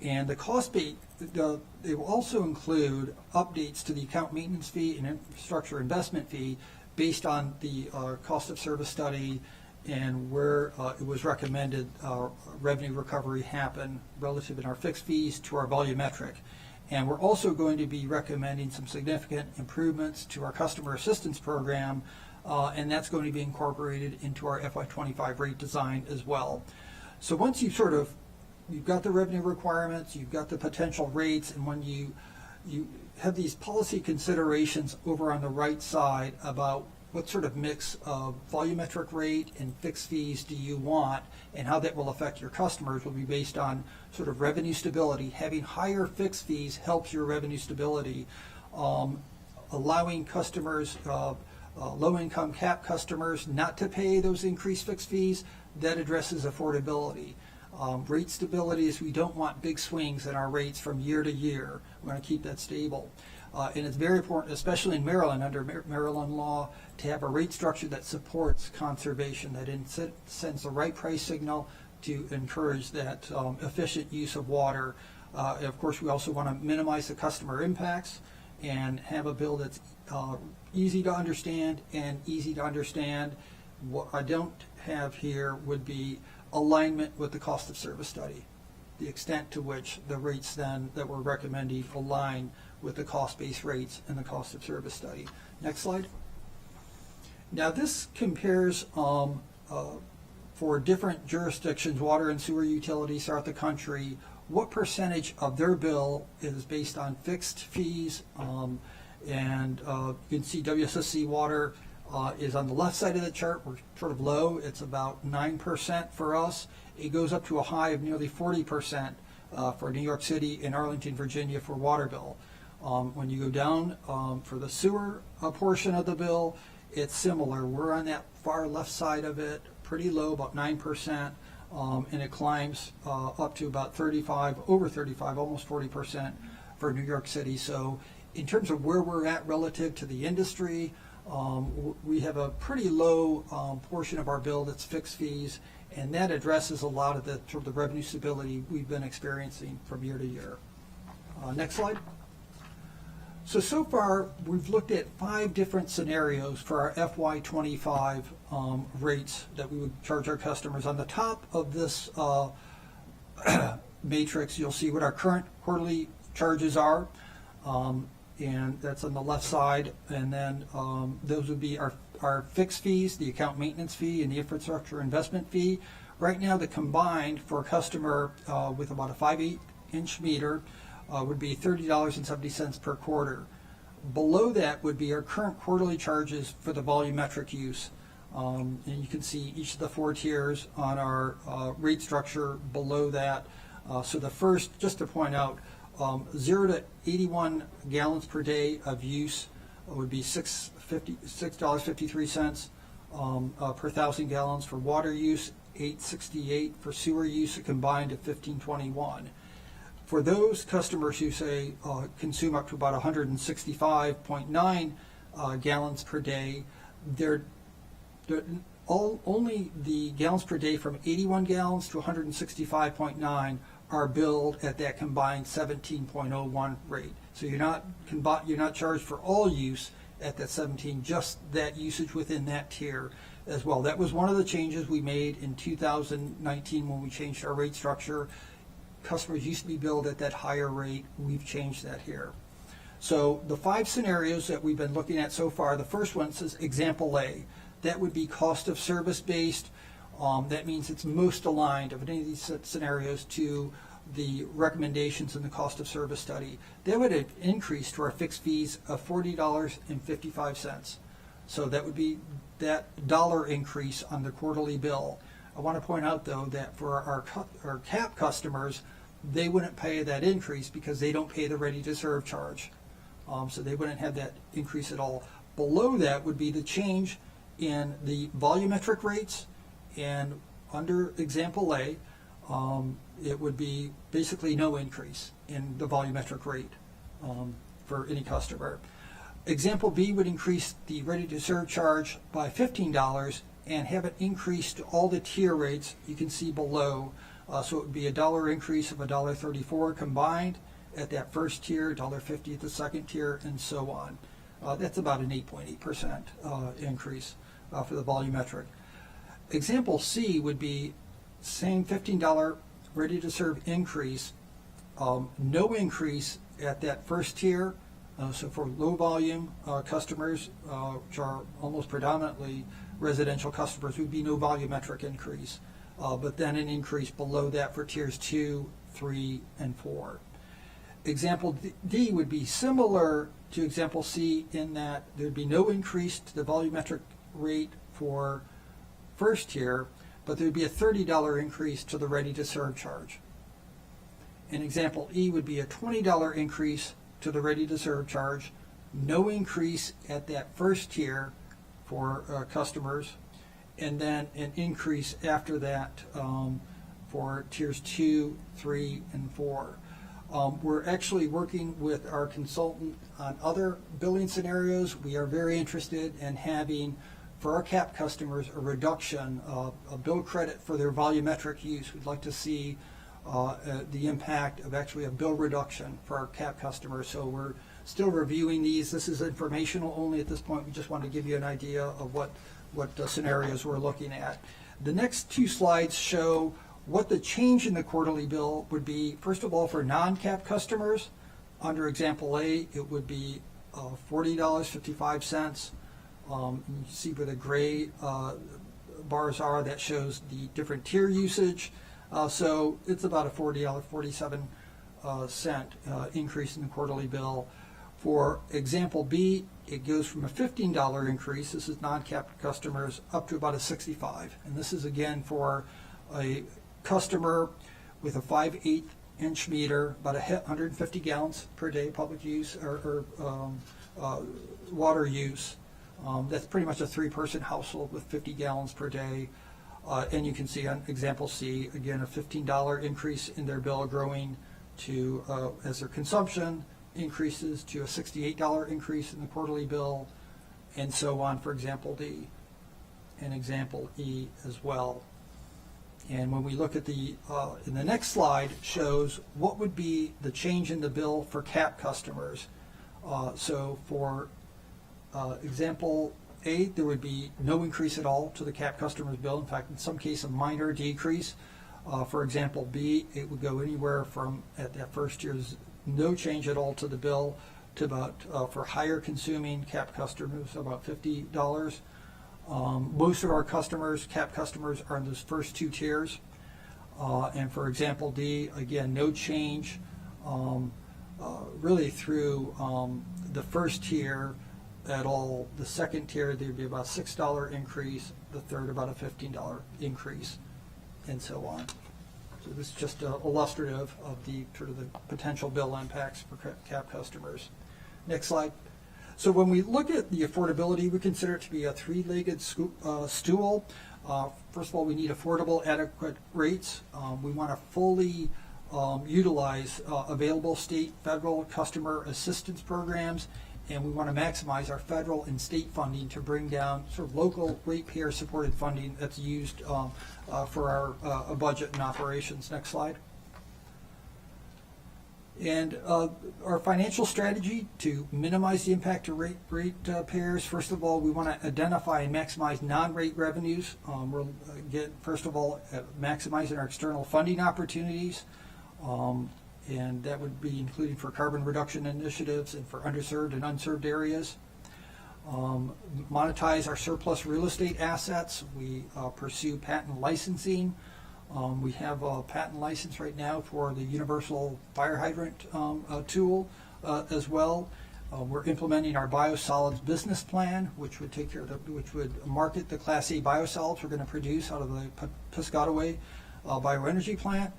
And the cost base, they will also include updates to the account maintenance fee and infrastructure investment fee based on the cost of service study and where it was recommended revenue recovery happen relative in our fixed fees to our volumetric. And we're also going to be recommending some significant improvements to our customer assistance program, and that's going to be incorporated into our FY25 rate design as well. So once you've got the revenue requirements, you've got the potential rates, and when you have these policy considerations over on the right side about what sort of mix of volumetric rate and fixed fees do you want, and how that will affect your customers will be based on sort of revenue stability. Having higher fixed fees helps your revenue stability. Allowing customers, low-income cap customers, not to pay those increased fixed fees, that addresses affordability. Rate stability is we don't want big swings in our rates from year to year. We want to keep that stable. And it's very important, especially in Maryland, under Maryland law, to have a rate structure that supports conservation, that sends the right price signal to encourage that efficient use of water. Of course, we also want to minimize the customer impacts and have a bill that's easy to understand and easy to understand. What I don't have here would be alignment with the cost of service study, the extent to which the rates then that we're recommending align with the cost-based rates and the cost of service study. Next slide. Now this compares for different jurisdictions, water and sewer utilities throughout the country, what percentage of their bill is based on fixed fees. And you can see WSSC water is on the left side of the chart. We're sort of low. It's about 9% for us. It goes up to a high of nearly 40% for New York City and Arlington, Virginia for water bill. When you go down for the sewer portion of the bill, it's similar. We're on that far left side of it, pretty low, about 9%, and it climbs up to about 35, over 35, almost 40% for New York City. So in terms of where we're at relative to the industry, we have a pretty low portion of our bill that's fixed fees, and that addresses a lot of the sort of the revenue stability we've been experiencing from year to year. Next slide. So far, we've looked at 5 different scenarios for our FY25 rates that we would charge our customers. On the top of this matrix, you'll see what our current quarterly charges are, and that's on the left side. And then those would be our fixed fees, the account maintenance fee, and the infrastructure investment fee. Right now, the combined for a customer with about a 5/8-inch meter would be $30.70 per quarter. Below that would be our current quarterly charges for the volumetric use. And you can see each of the 4 tiers on our rate structure below that. So the first, just to point out, 0 to 81 gallons per day of use would be $6.53 per 1,000 gallons. For water use, $8.68. For sewer use, it combined at $15.21. For those customers who say consume up to about 165.9 gallons per day, only the gallons per day from 81 gallons to 165.9 are billed at that combined 17.01 rate. So you're not charged for all use at that 17, just that usage within that tier as well. That was one of the changes we made in 2019 when we changed our rate structure. Customers used to be billed at that higher rate. We've changed that here. So the 5 scenarios that we've been looking at so far, the first one says example A. That would be cost of service based. That means it's most aligned of any of these scenarios to the recommendations in the cost of service study. That would have increased to our fixed fees of $40.55. So that would be that dollar increase on the quarterly bill. I want to point out, though, that for our cap customers, they wouldn't pay that increase because they don't pay the ready-to-serve charge. So they wouldn't have that increase at all. Below that would be the change in the volumetric rates, and under example A, it would be basically no increase in the volumetric rate for any customer. Example B would increase the ready-to-serve charge by $15 and have it increase to all the tier rates you can see below. So it would be a $1 increase of $1.34 combined at that first tier, $1.50 at the second tier, and so on. That's about an 8.8% increase for the volumetric. Example C would be same $15 ready-to-serve increase, no increase at that first tier. So for low volume customers, which are almost predominantly residential customers, would be no volumetric increase, but then an increase below that for tiers 2, 3, and 4. Example D would be similar to example C in that there would be no increase to the volumetric rate for first tier, but there would be a $30 increase to the ready-to-serve charge. And example E would be a $20 increase to the ready-to-serve charge, no increase at that first tier for customers, and then an increase after that for tiers 2, 3, and 4. We're actually working with our consultant on other billing scenarios. We are very interested in having, for our CAP customers, a reduction of a bill credit for their volumetric use. We'd like to see the impact of actually a bill reduction for our CAP customers. So we're still reviewing these. This is informational only at this point. We just want to give you an idea of what scenarios we're looking at. The next two slides show what the change in the quarterly bill would be. First of all, for non-CAP customers, under example A, it would be $40.55. You see where the gray bars are, that shows the different tier usage. So it's about a $40.47 increase in the quarterly bill. For example B, it goes from a $15 increase, this is non-capped customers, up to about a $65. And this is again for a customer with a 5/8 inch meter, about 150 gallons per day public use or water use. That's pretty much a 3-person household with 50 gallons per day. And you can see on example C, again, a $15 increase in their bill, growing to, as their consumption increases, to a $68 increase in the quarterly bill, and so on for example D and example E as well. And when we look at the, in the next slide, shows what would be the change in the bill for CAP customers. So for example A, there would be no increase at all to the CAP customer's bill. In fact, in some case, a minor decrease. For example B, it would go anywhere from, at that first year's, no change at all to the bill, to about, for higher consuming CAP customers, about $50. Most of our customers, CAP customers, are in those first two tiers. And for example D, again, no change really through the first tier at all. The second tier, there'd be about a $6 increase, the third about a $15 increase, and so on. So this is just illustrative of the sort of the potential bill impacts for CAP customers. Next slide. So when we look at the affordability, we consider it to be a three-legged stool. First of all, we need affordable, adequate rates. We want to fully utilize available state, federal customer assistance programs, and we want to maximize our federal and state funding to bring down sort of local ratepayer supported funding that's used for our budget and operations. Next slide. And our financial strategy to minimize the impact to ratepayers. First of all, we want to identify and maximize non-rate revenues. We're again, first of all, maximizing our external funding opportunities. And that would be including for carbon reduction initiatives and for underserved and unserved areas. Monetize our surplus real estate assets. We pursue patent licensing. We have a patent license right now for the universal fire hydrant tool as well. We're implementing our biosolids business plan, which would take care of which would market the Class A biosolids we're going to produce out of the Piscataway bioenergy plant,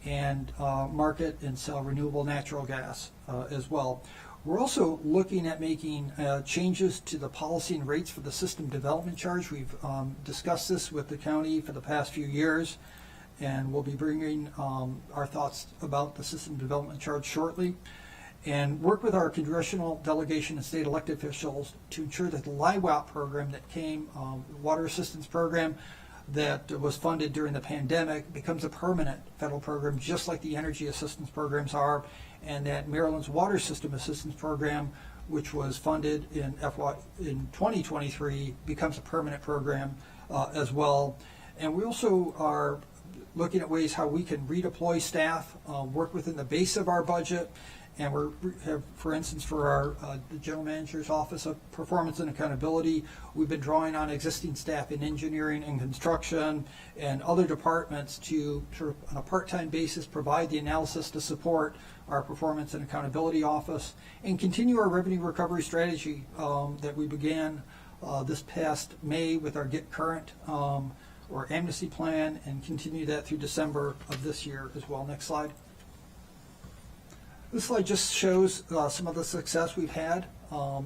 and market and sell renewable natural gas as well. We're also looking at making changes to the policy and rates for the system development charge. We've discussed this with the county for the past few years, and we'll be bringing our thoughts about the system development charge shortly, and work with our congressional delegation and state elected officials to ensure that the LIWAP program that came, water assistance program, that was funded during the pandemic becomes a permanent federal program, just like the energy assistance programs are, and that Maryland's water system assistance program, which was funded in 2023, becomes a permanent program as well. And we also are looking at ways how we can redeploy staff, work within the base of our budget. And for instance, for our the General Manager's Office of Performance and Accountability, we've been drawing on existing staff in engineering and construction and other departments to sort of on a part-time basis provide the analysis to support our Performance and Accountability Office and continue our revenue recovery strategy that we began this past May with our Get Current or amnesty plan, and continue that through December of this year as well. Next slide. This slide just shows some of the success we've had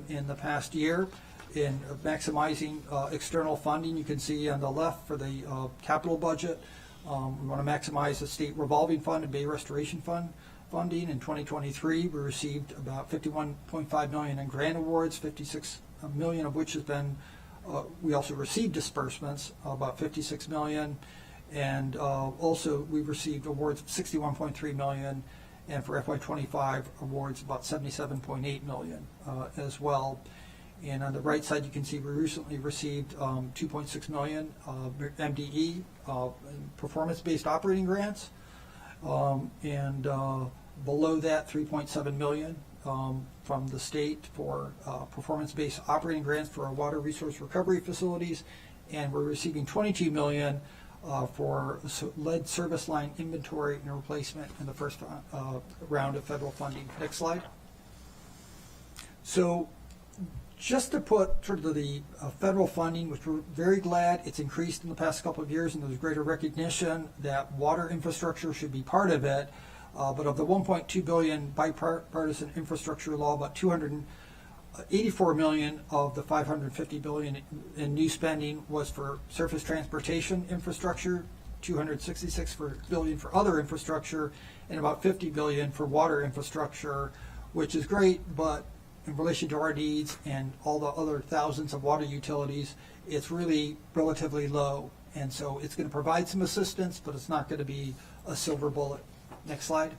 in the past year in maximizing external funding. You can see on the left for the capital budget, we want to maximize the state revolving fund and Bay Restoration Fund funding. In 2023, we received about $51.5 million in grant awards, 56 million of which has been, we also received disbursements, about 56 million. And also we received awards of 61.3 million. And for FY25 awards about 77.8 million as well. And on the right side, you can see we recently received 2.6 million MDE performance-based operating grants, and below that, 3.7 million from the state for performance-based operating grants for our water resource recovery facilities, and we're receiving 22 million for lead service line inventory and replacement in the first round of federal funding. Next slide. So just to put sort of the federal funding, which we're very glad it's increased in the past couple of years, and there's greater recognition that water infrastructure should be part of it. But of the 1.2 billion bipartisan infrastructure law, about 284 million of the 550 billion in new spending was for surface transportation infrastructure, 266 billion for other infrastructure, and about 50 billion for water infrastructure, which is great, but in relation to our needs and all the other thousands of water utilities, it's really relatively low. And so it's going to provide some assistance, but it's not going to be a silver bullet. Next slide.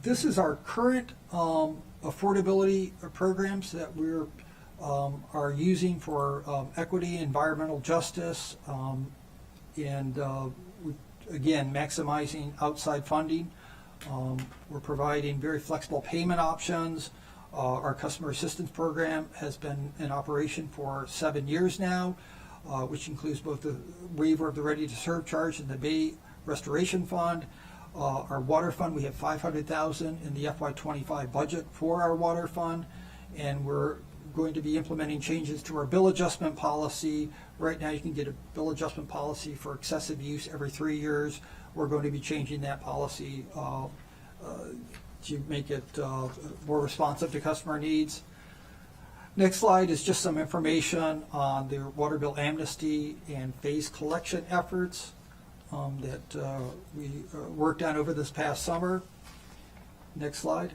This is our current affordability programs that we're are using for equity, environmental justice, and again, maximizing outside funding. We're providing very flexible payment options. Our customer assistance program has been in operation for 7 years now, which includes both the waiver of the ready to serve charge and the Bay Restoration Fund. Our water fund, we have $500,000 in the FY25 budget for our water fund, and we're going to be implementing changes to our bill adjustment policy. Right now you can get a bill adjustment policy for excessive use every 3 years. We're going to be changing that policy to make it more responsive to customer needs. Next slide is just some information on the water bill amnesty and phase collection efforts that we worked on over this past summer. Next slide.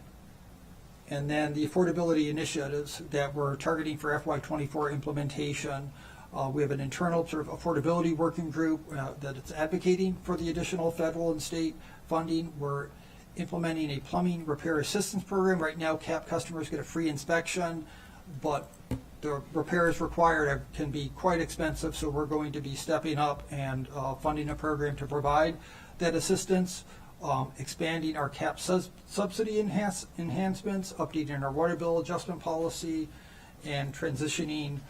And then the affordability initiatives that we're targeting for FY24 implementation. We have an internal sort of affordability working group that is advocating for the additional federal and state funding. We're implementing a plumbing repair assistance program. Right now, CAP customers get a free inspection, but the repairs required can be quite expensive, so we're going to be stepping up and funding a program to provide that assistance, expanding our CAP subsidy enhancements, updating our water bill adjustment policy, and transitioning.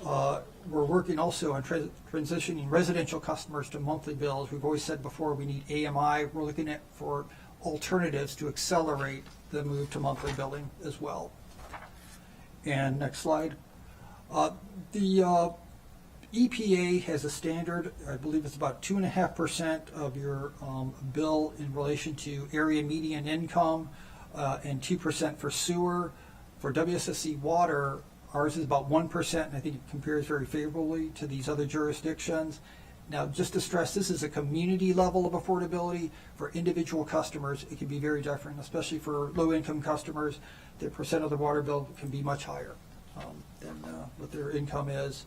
We're working also on transitioning residential customers to monthly bills. We've always said before we need AMI. We're looking at for alternatives to accelerate the move to monthly billing as well. And next slide. The EPA has a standard, I believe it's about 2.5% of your bill in relation to area median income, and 2% for sewer. For WSSC water, ours is about 1%, and I think it compares very favorably to these other jurisdictions. Now, just to stress, this is a community level of affordability. For individual customers, it can be very different, especially for low-income customers. The percent of the water bill can be much higher than what their income is.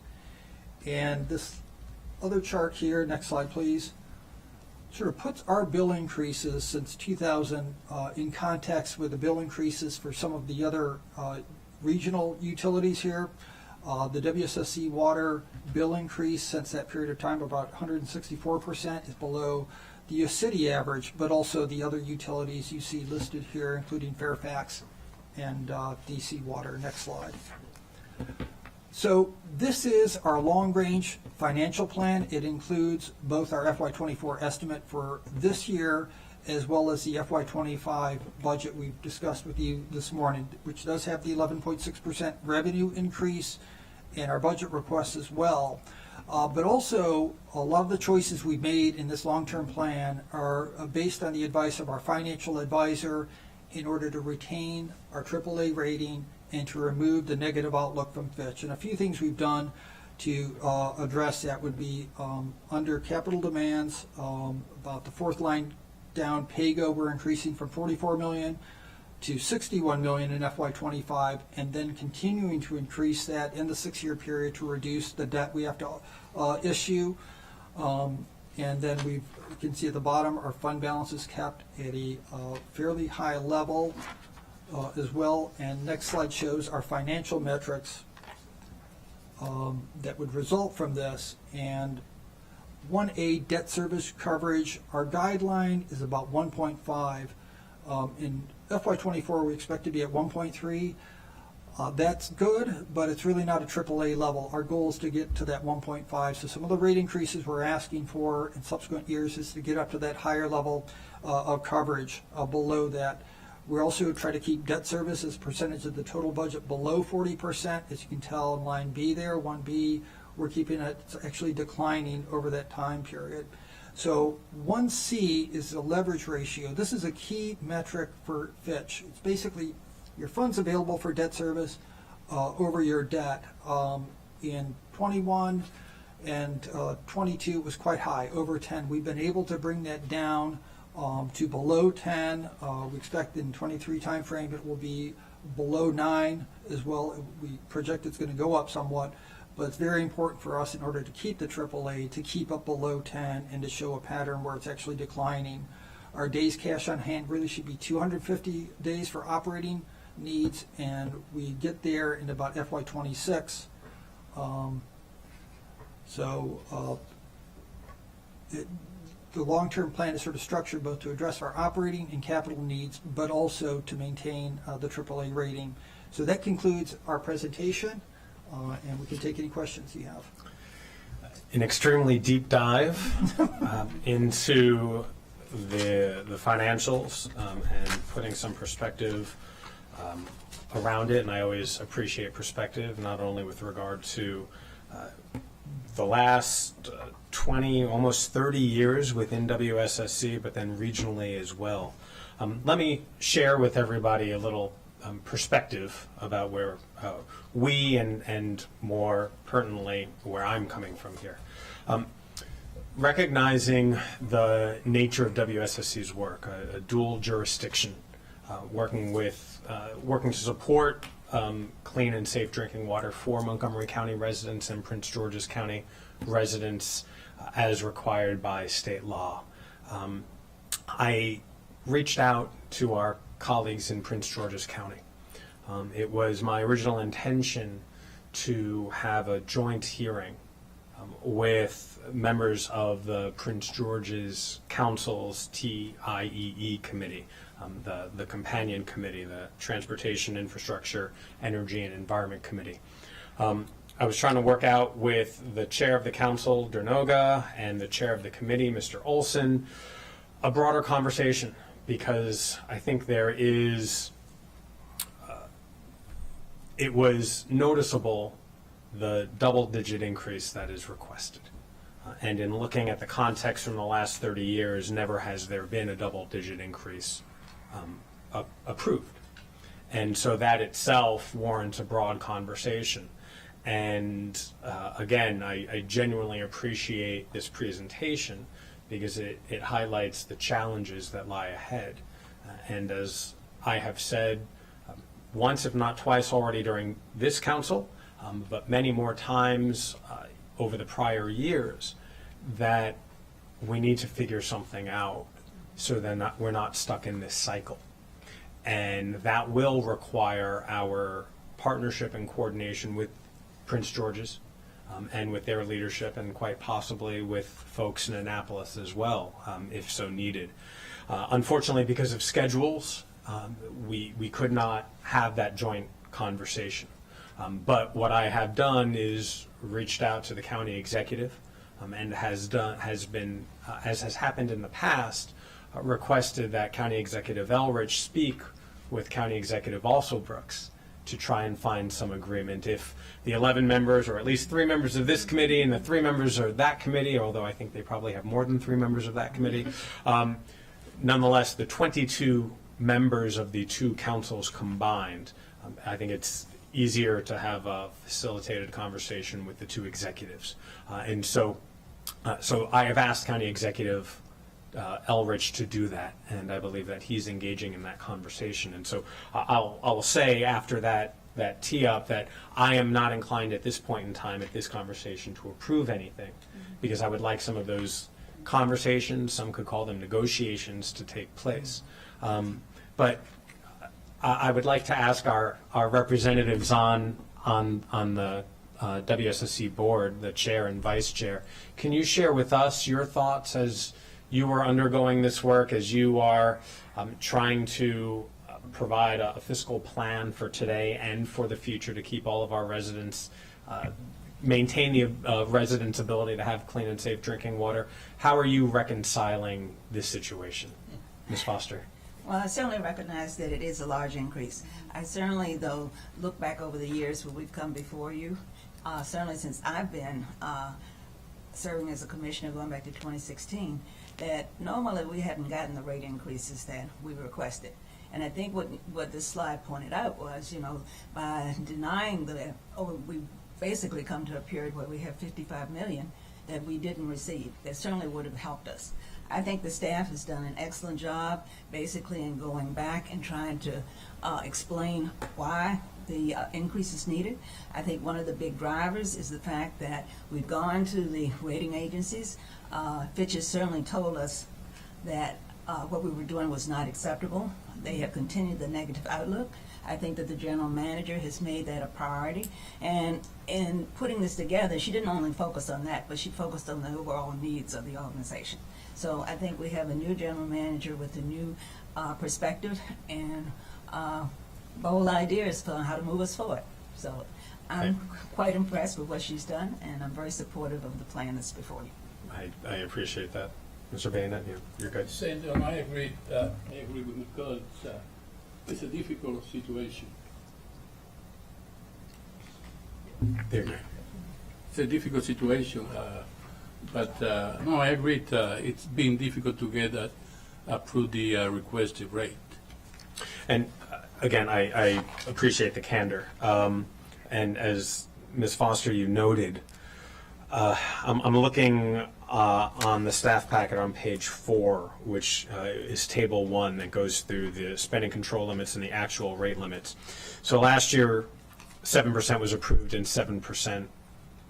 And this other chart here, next slide please, sort of puts our bill increases since 2000 in context with the bill increases for some of the other regional utilities here. The WSSC water bill increase since that period of time, about 164%, is below the city average, but also the other utilities you see listed here, including Fairfax and DC Water. Next slide. So this is our long-range financial plan. It includes both our FY24 estimate for this year as well as the FY25 budget we've discussed with you this morning, which does have the 11.6% revenue increase and our budget requests as well. But also, a lot of the choices we've made in this long-term plan are based on the advice of our financial advisor in order to retain our AAA rating and to remove the negative outlook from Fitch. And a few things we've done to address that would be under capital demands, about the fourth line down, PAYGO, we're increasing from $44 million to $61 million in FY25, and then continuing to increase that in the 6-year period to reduce the debt we have to issue. And then you can see at the bottom, our fund balance is kept at a fairly high level as well. And next slide shows our financial metrics that would result from this. And 1A, debt service coverage, our guideline is about 1.5. In FY24, we expect to be at 1.3. That's good, but it's really not a AAA level. Our goal is to get to that 1.5. So some of the rate increases we're asking for in subsequent years is to get up to that higher level of coverage below that. We're also trying to keep debt service as a percentage of the total budget below 40%. As you can tell in line B there, 1B, we're keeping it actually declining over that time period. So 1C is the leverage ratio. This is a key metric for Fitch. It's basically your funds available for debt service over your debt. In 21 and 22 it was quite high, over 10. We've been able to bring that down to below 10. We expect in 23 timeframe it will be below 9 as well. We project it's going to go up somewhat, but it's very important for us in order to keep the AAA to keep up below 10 and to show a pattern where it's actually declining. Our days cash on hand really should be 250 days for operating needs, and we get there in about FY26. The long-term plan is sort of structured both to address our operating and capital needs, but also to maintain the AAA rating. So that concludes our presentation, and we can take any questions you have. An extremely deep dive into the financials and putting some perspective around it. And I always appreciate perspective, not only with regard to the last 20, almost 30 years within WSSC, but then regionally as well. Let me share with everybody a little perspective about where we and more pertinently where I'm coming from here. Recognizing the nature of WSSC's work, a dual jurisdiction, working to support clean and safe drinking water for Montgomery County residents and Prince George's County residents as required by state law. I reached out to our colleagues in Prince George's County. It was my original intention to have a joint hearing with members of the Prince George's Council's TIEE committee, the companion committee, the Transportation, Infrastructure, Energy, and Environment Committee. I was trying to work out with the chair of the council, Dernoga, and the chair of the committee, Mr. Olson, a broader conversation, because I think it was noticeable the double-digit increase that is requested. And in looking at the context from the last 30 years, never has there been a double-digit increase approved. And so that itself warrants a broad conversation. And again, I genuinely appreciate this presentation because it highlights the challenges that lie ahead. And as I have said once, if not twice already during this council, but many more times over the prior years, that we need to figure something out so that we're not stuck in this cycle. And that will require our partnership and coordination with Prince George's and with their leadership, and quite possibly with folks in Annapolis as well, if so needed. Unfortunately, because of schedules, we could not have that joint conversation. But what I have done is reached out to the county executive, and has been, as has happened in the past, requested that County Executive Elrich speak with County Executive Brooks to try and find some agreement. If the 11 members, or at least 3 members of this committee and the 3 members of that committee, although I think they probably have more than 3 members of that committee, nonetheless, the 22 members of the 2 councils combined, I think it's easier to have a facilitated conversation with the 2 executives. And so I have asked County Executive Elrich to do that, and I believe that he's engaging in that conversation. And so I'll say after that tee up that I am not inclined at this point in time at this conversation to approve anything, because I would like some of those conversations, some could call them negotiations, to take place. But I would like to ask our representatives on the WSSC board, the chair and vice chair, can you share with us your thoughts as you are undergoing this work, as you are trying to provide a fiscal plan for today and for the future to keep all of our residents, maintain the residents' ability to have clean and safe drinking water? How are you reconciling this situation? Ms. Foster? Well, I certainly recognize that it is a large increase. I certainly, though, look back over the years where we've come before you, certainly since I've been serving as a commissioner going back to 2016, that normally we hadn't gotten the rate increases that we requested. And I think what this slide pointed out was, by denying we basically come to a period where we have 55 million that we didn't receive. That certainly would have helped us. I think the staff has done an excellent job, basically, in going back and trying to explain why the increase is needed. I think one of the big drivers is the fact that we've gone to the rating agencies. Fitch has certainly told us that what we were doing was not acceptable. They have continued the negative outlook. I think that the general manager has made that a priority. And in putting this together, she didn't only focus on that, but she focused on the overall needs of the organization. So I think we have a new general manager with a new perspective and bold ideas for how to move us forward. So I'm quite impressed with what she's done, and I'm very supportive of the plan that's before you. I appreciate that. Mr. Bayonet, you're good. Senator, I agree with Nicole. It's a difficult situation. There you go. It's a difficult situation, but no, I agree. It's been difficult to get approved the requested rate. And again, I appreciate the candor. And as Ms. Foster, you noted, I'm looking on the staff packet on page 4, which is table 1 that goes through the spending control limits and the actual rate limits. So last year, 7% was approved and 7%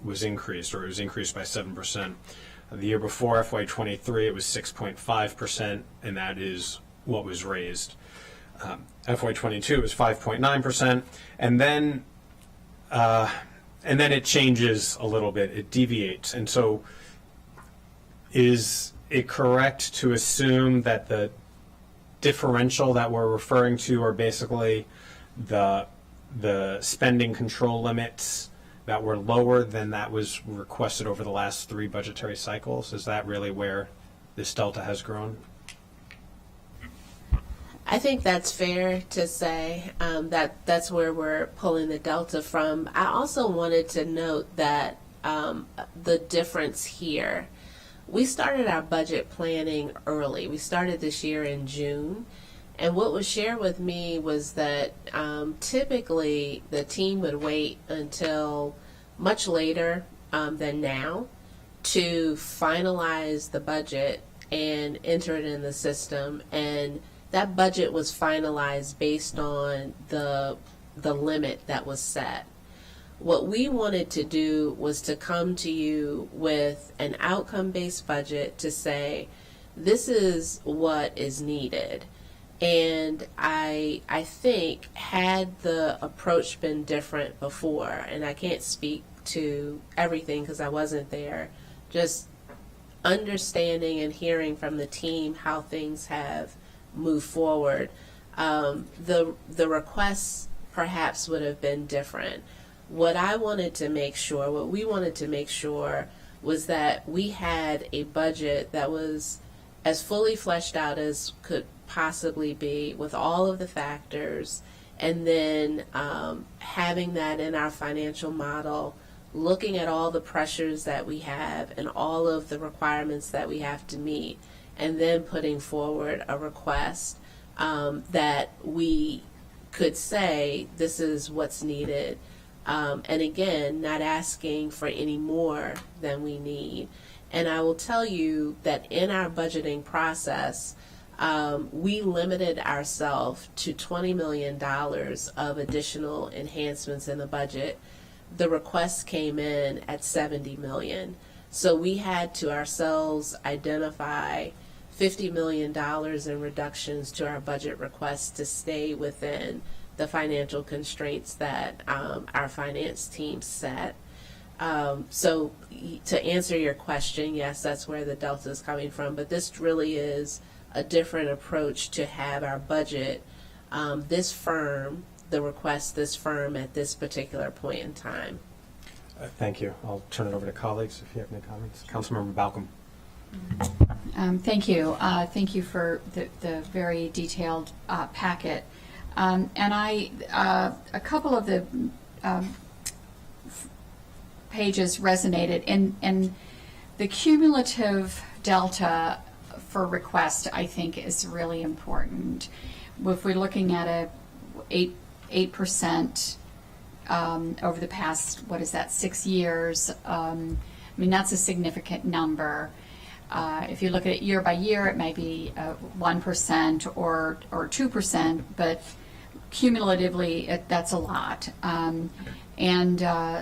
was increased, or it was increased by 7%. The year before, FY23, it was 6.5%, and that is what was raised. FY22 was 5.9%, and then it changes a little bit. It deviates, and so is it correct to assume that the differential that we're referring to are basically the spending control limits that were lower than that was requested over the last 3 budgetary cycles? Is that really where this delta has grown? I think that's fair to say, that's where we're pulling the delta from. I also wanted to note that the difference here, we started our budget planning early. We started this year in June, and what was shared with me was that typically the team would wait until much later than now to finalize the budget and enter it in the system, and that budget was finalized based on the limit that was set. What we wanted to do was to come to you with an outcome-based budget to say, this is what is needed. And I think had the approach been different before, and I can't speak to everything because I wasn't there. Just understanding and hearing from the team how things have moved forward. The requests perhaps would have been different. What we wanted to make sure was that we had a budget that was as fully fleshed out as could possibly be with all of the factors, and then having that in our financial model, looking at all the pressures that we have and all of the requirements that we have to meet, and then putting forward a request that we could say this is what's needed. And again, not asking for any more than we need. And I will tell you that in our budgeting process, we limited ourselves to $20 million of additional enhancements in the budget. The request came in at $70 million. So we had to ourselves identify $50 million in reductions to our budget requests to stay within the financial constraints that our finance team set. So to answer your question, yes, that's where the delta is coming from, but this really is a different approach to have our budget, this firm at this particular point in time. Thank you. I'll turn it over to colleagues if you have any comments. Councilmember Balcom. Thank you. Thank you for the very detailed packet. And a couple of the pages resonated, and the cumulative delta for request, I think, is really important. If we're looking at 8% over the past, 6 years, I mean, that's a significant number. If you look at it year by year, it may be 1% or 2%, but cumulatively, that's a lot.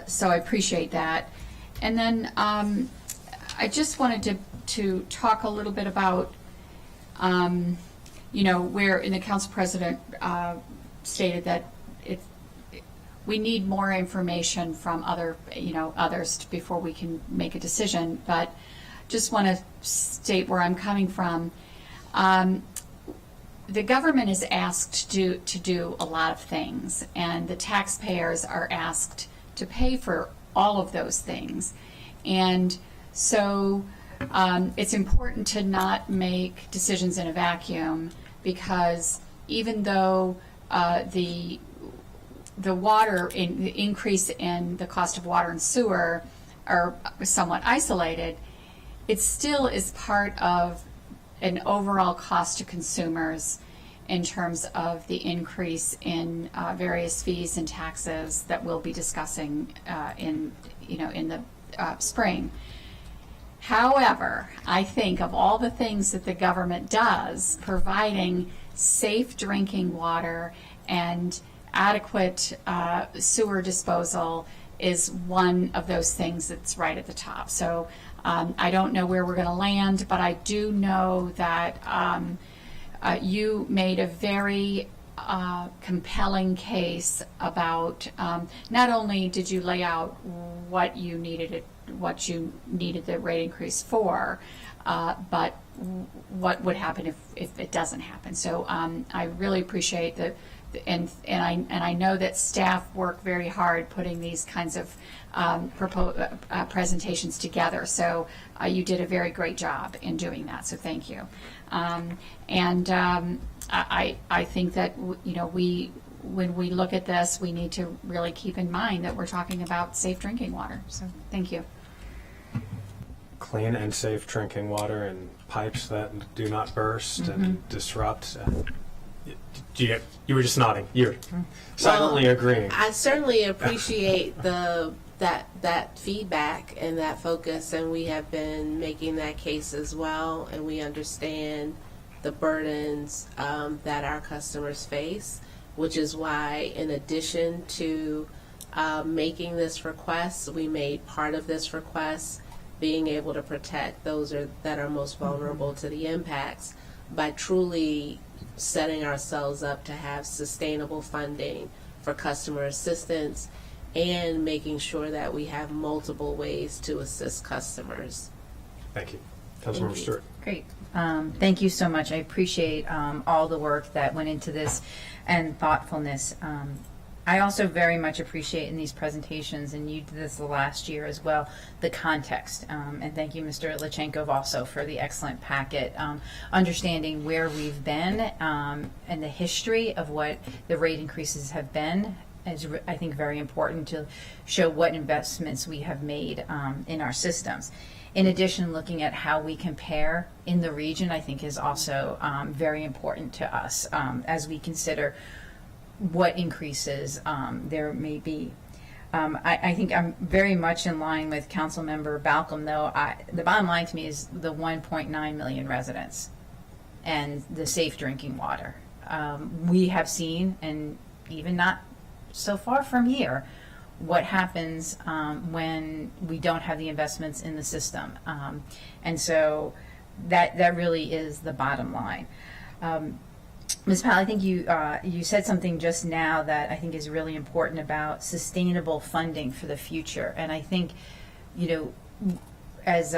So I appreciate that. And then I just wanted to talk a little bit about, where in the council president stated that we need more information from others before we can make a decision. But just want to state where I'm coming from. The government is asked to do a lot of things, and the taxpayers are asked to pay for all of those things. And so it's important to not make decisions in a vacuum, because even though the increase in the cost of water and sewer are somewhat isolated, it still is part of an overall cost to consumers in terms of the increase in various fees and taxes that we'll be discussing in the spring. However, I think of all the things that the government does, providing safe drinking water and adequate sewer disposal is one of those things that's right at the top. So I don't know where we're going to land, but I do know that you made a very compelling case about not only did you lay out what you needed the rate increase for, but what would happen if it doesn't happen. So I really appreciate that. And I know that staff work very hard putting these kinds of presentations together. So you did a very great job in doing that. So thank you. I think that when we look at this, we need to really keep in mind that we're talking about safe drinking water. So thank you. Clean and safe drinking water and pipes that do not burst and disrupt. You were just nodding. You're silently agreeing. I certainly appreciate that feedback and that focus, and we have been making that case as well, and we understand the burdens that our customers face, which is why, in addition to making this request, we made part of this request being able to protect those that are most vulnerable to the impacts by truly setting ourselves up to have sustainable funding for customer assistance and making sure that we have multiple ways to assist customers. Thank you. Councilmember Stewart. Great. Thank you so much. I appreciate all the work that went into this and thoughtfulness. I also very much appreciate in these presentations, and you did this the last year as well, the context. And thank you, Mr. Lachenko, also for the excellent packet, understanding where we've been and the history of what the rate increases have been is, I think, very important to show what investments we have made in our systems. In addition, looking at how we compare in the region, I think is also very important to us as we consider what increases there may be. I think I'm very much in line with Councilmember Balcom, though. The bottom line to me is the 1.9 million residents and the safe drinking water. We have seen, and even not so far from here, what happens when we don't have the investments in the system. And so that really is the bottom line. Ms. Powell, I think you said something just now that I think is really important about sustainable funding for the future. And I think, as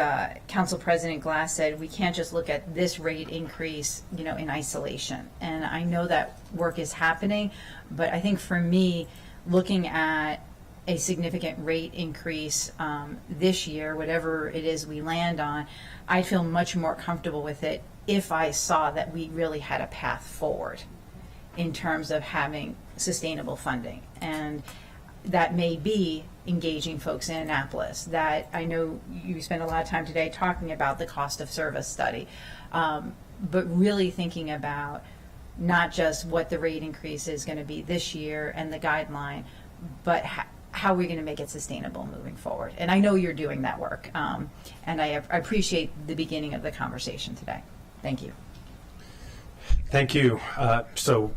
Council President Glass said, we can't just look at this rate increase, in isolation. And I know that work is happening, but I think for me, looking at a significant rate increase this year, whatever it is we land on, I feel much more comfortable with it if I saw that we really had a path forward in terms of having sustainable funding. And that may be engaging folks in Annapolis. That I know you spent a lot of time today talking about the cost of service study, but really thinking about not just what the rate increase is going to be this year and the guideline, but how we're going to make it sustainable moving forward. And I know you're doing that work, and I appreciate the beginning of the conversation today. Thank you. Thank you. So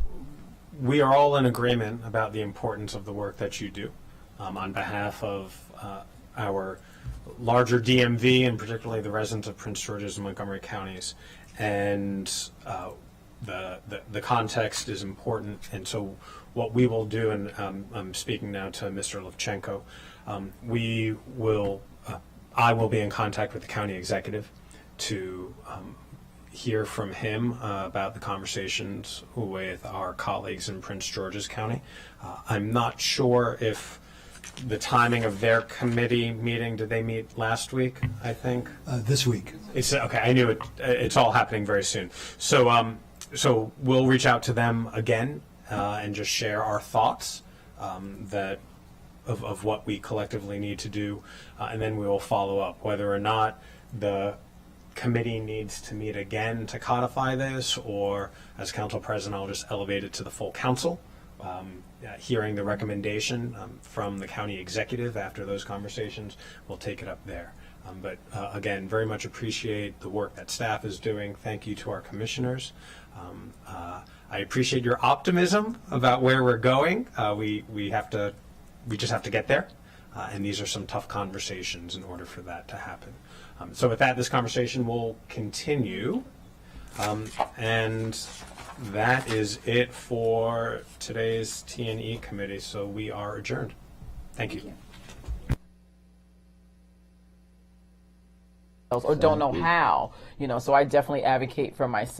we are all in agreement about the importance of the work that you do on behalf of our larger DMV and particularly the residents of Prince George's and Montgomery counties. And the context is important. And so what we will do, and I'm speaking now to Mr. Levchenko, I will be in contact with the county executive to hear from him about the conversations with our colleagues in Prince George's County. I'm not sure if the timing of their committee meeting, did they meet last week, I think? This week. It's okay. I knew it. It's all happening very soon. So we'll reach out to them again and just share our thoughts of what we collectively need to do, and then we will follow up whether or not the committee needs to meet again to codify this, or as council president, I'll just elevate it to the full council. Hearing the recommendation from the county executive after those conversations, we'll take it up there. But again, very much appreciate the work that staff is doing. Thank you to our commissioners. I appreciate your optimism about where we're going. We just have to get there. And these are some tough conversations in order for that to happen. So with that, this conversation will continue. And that is it for today's T&E committee. So we are adjourned. Thank you. Or don't know how, so I definitely advocate for myself.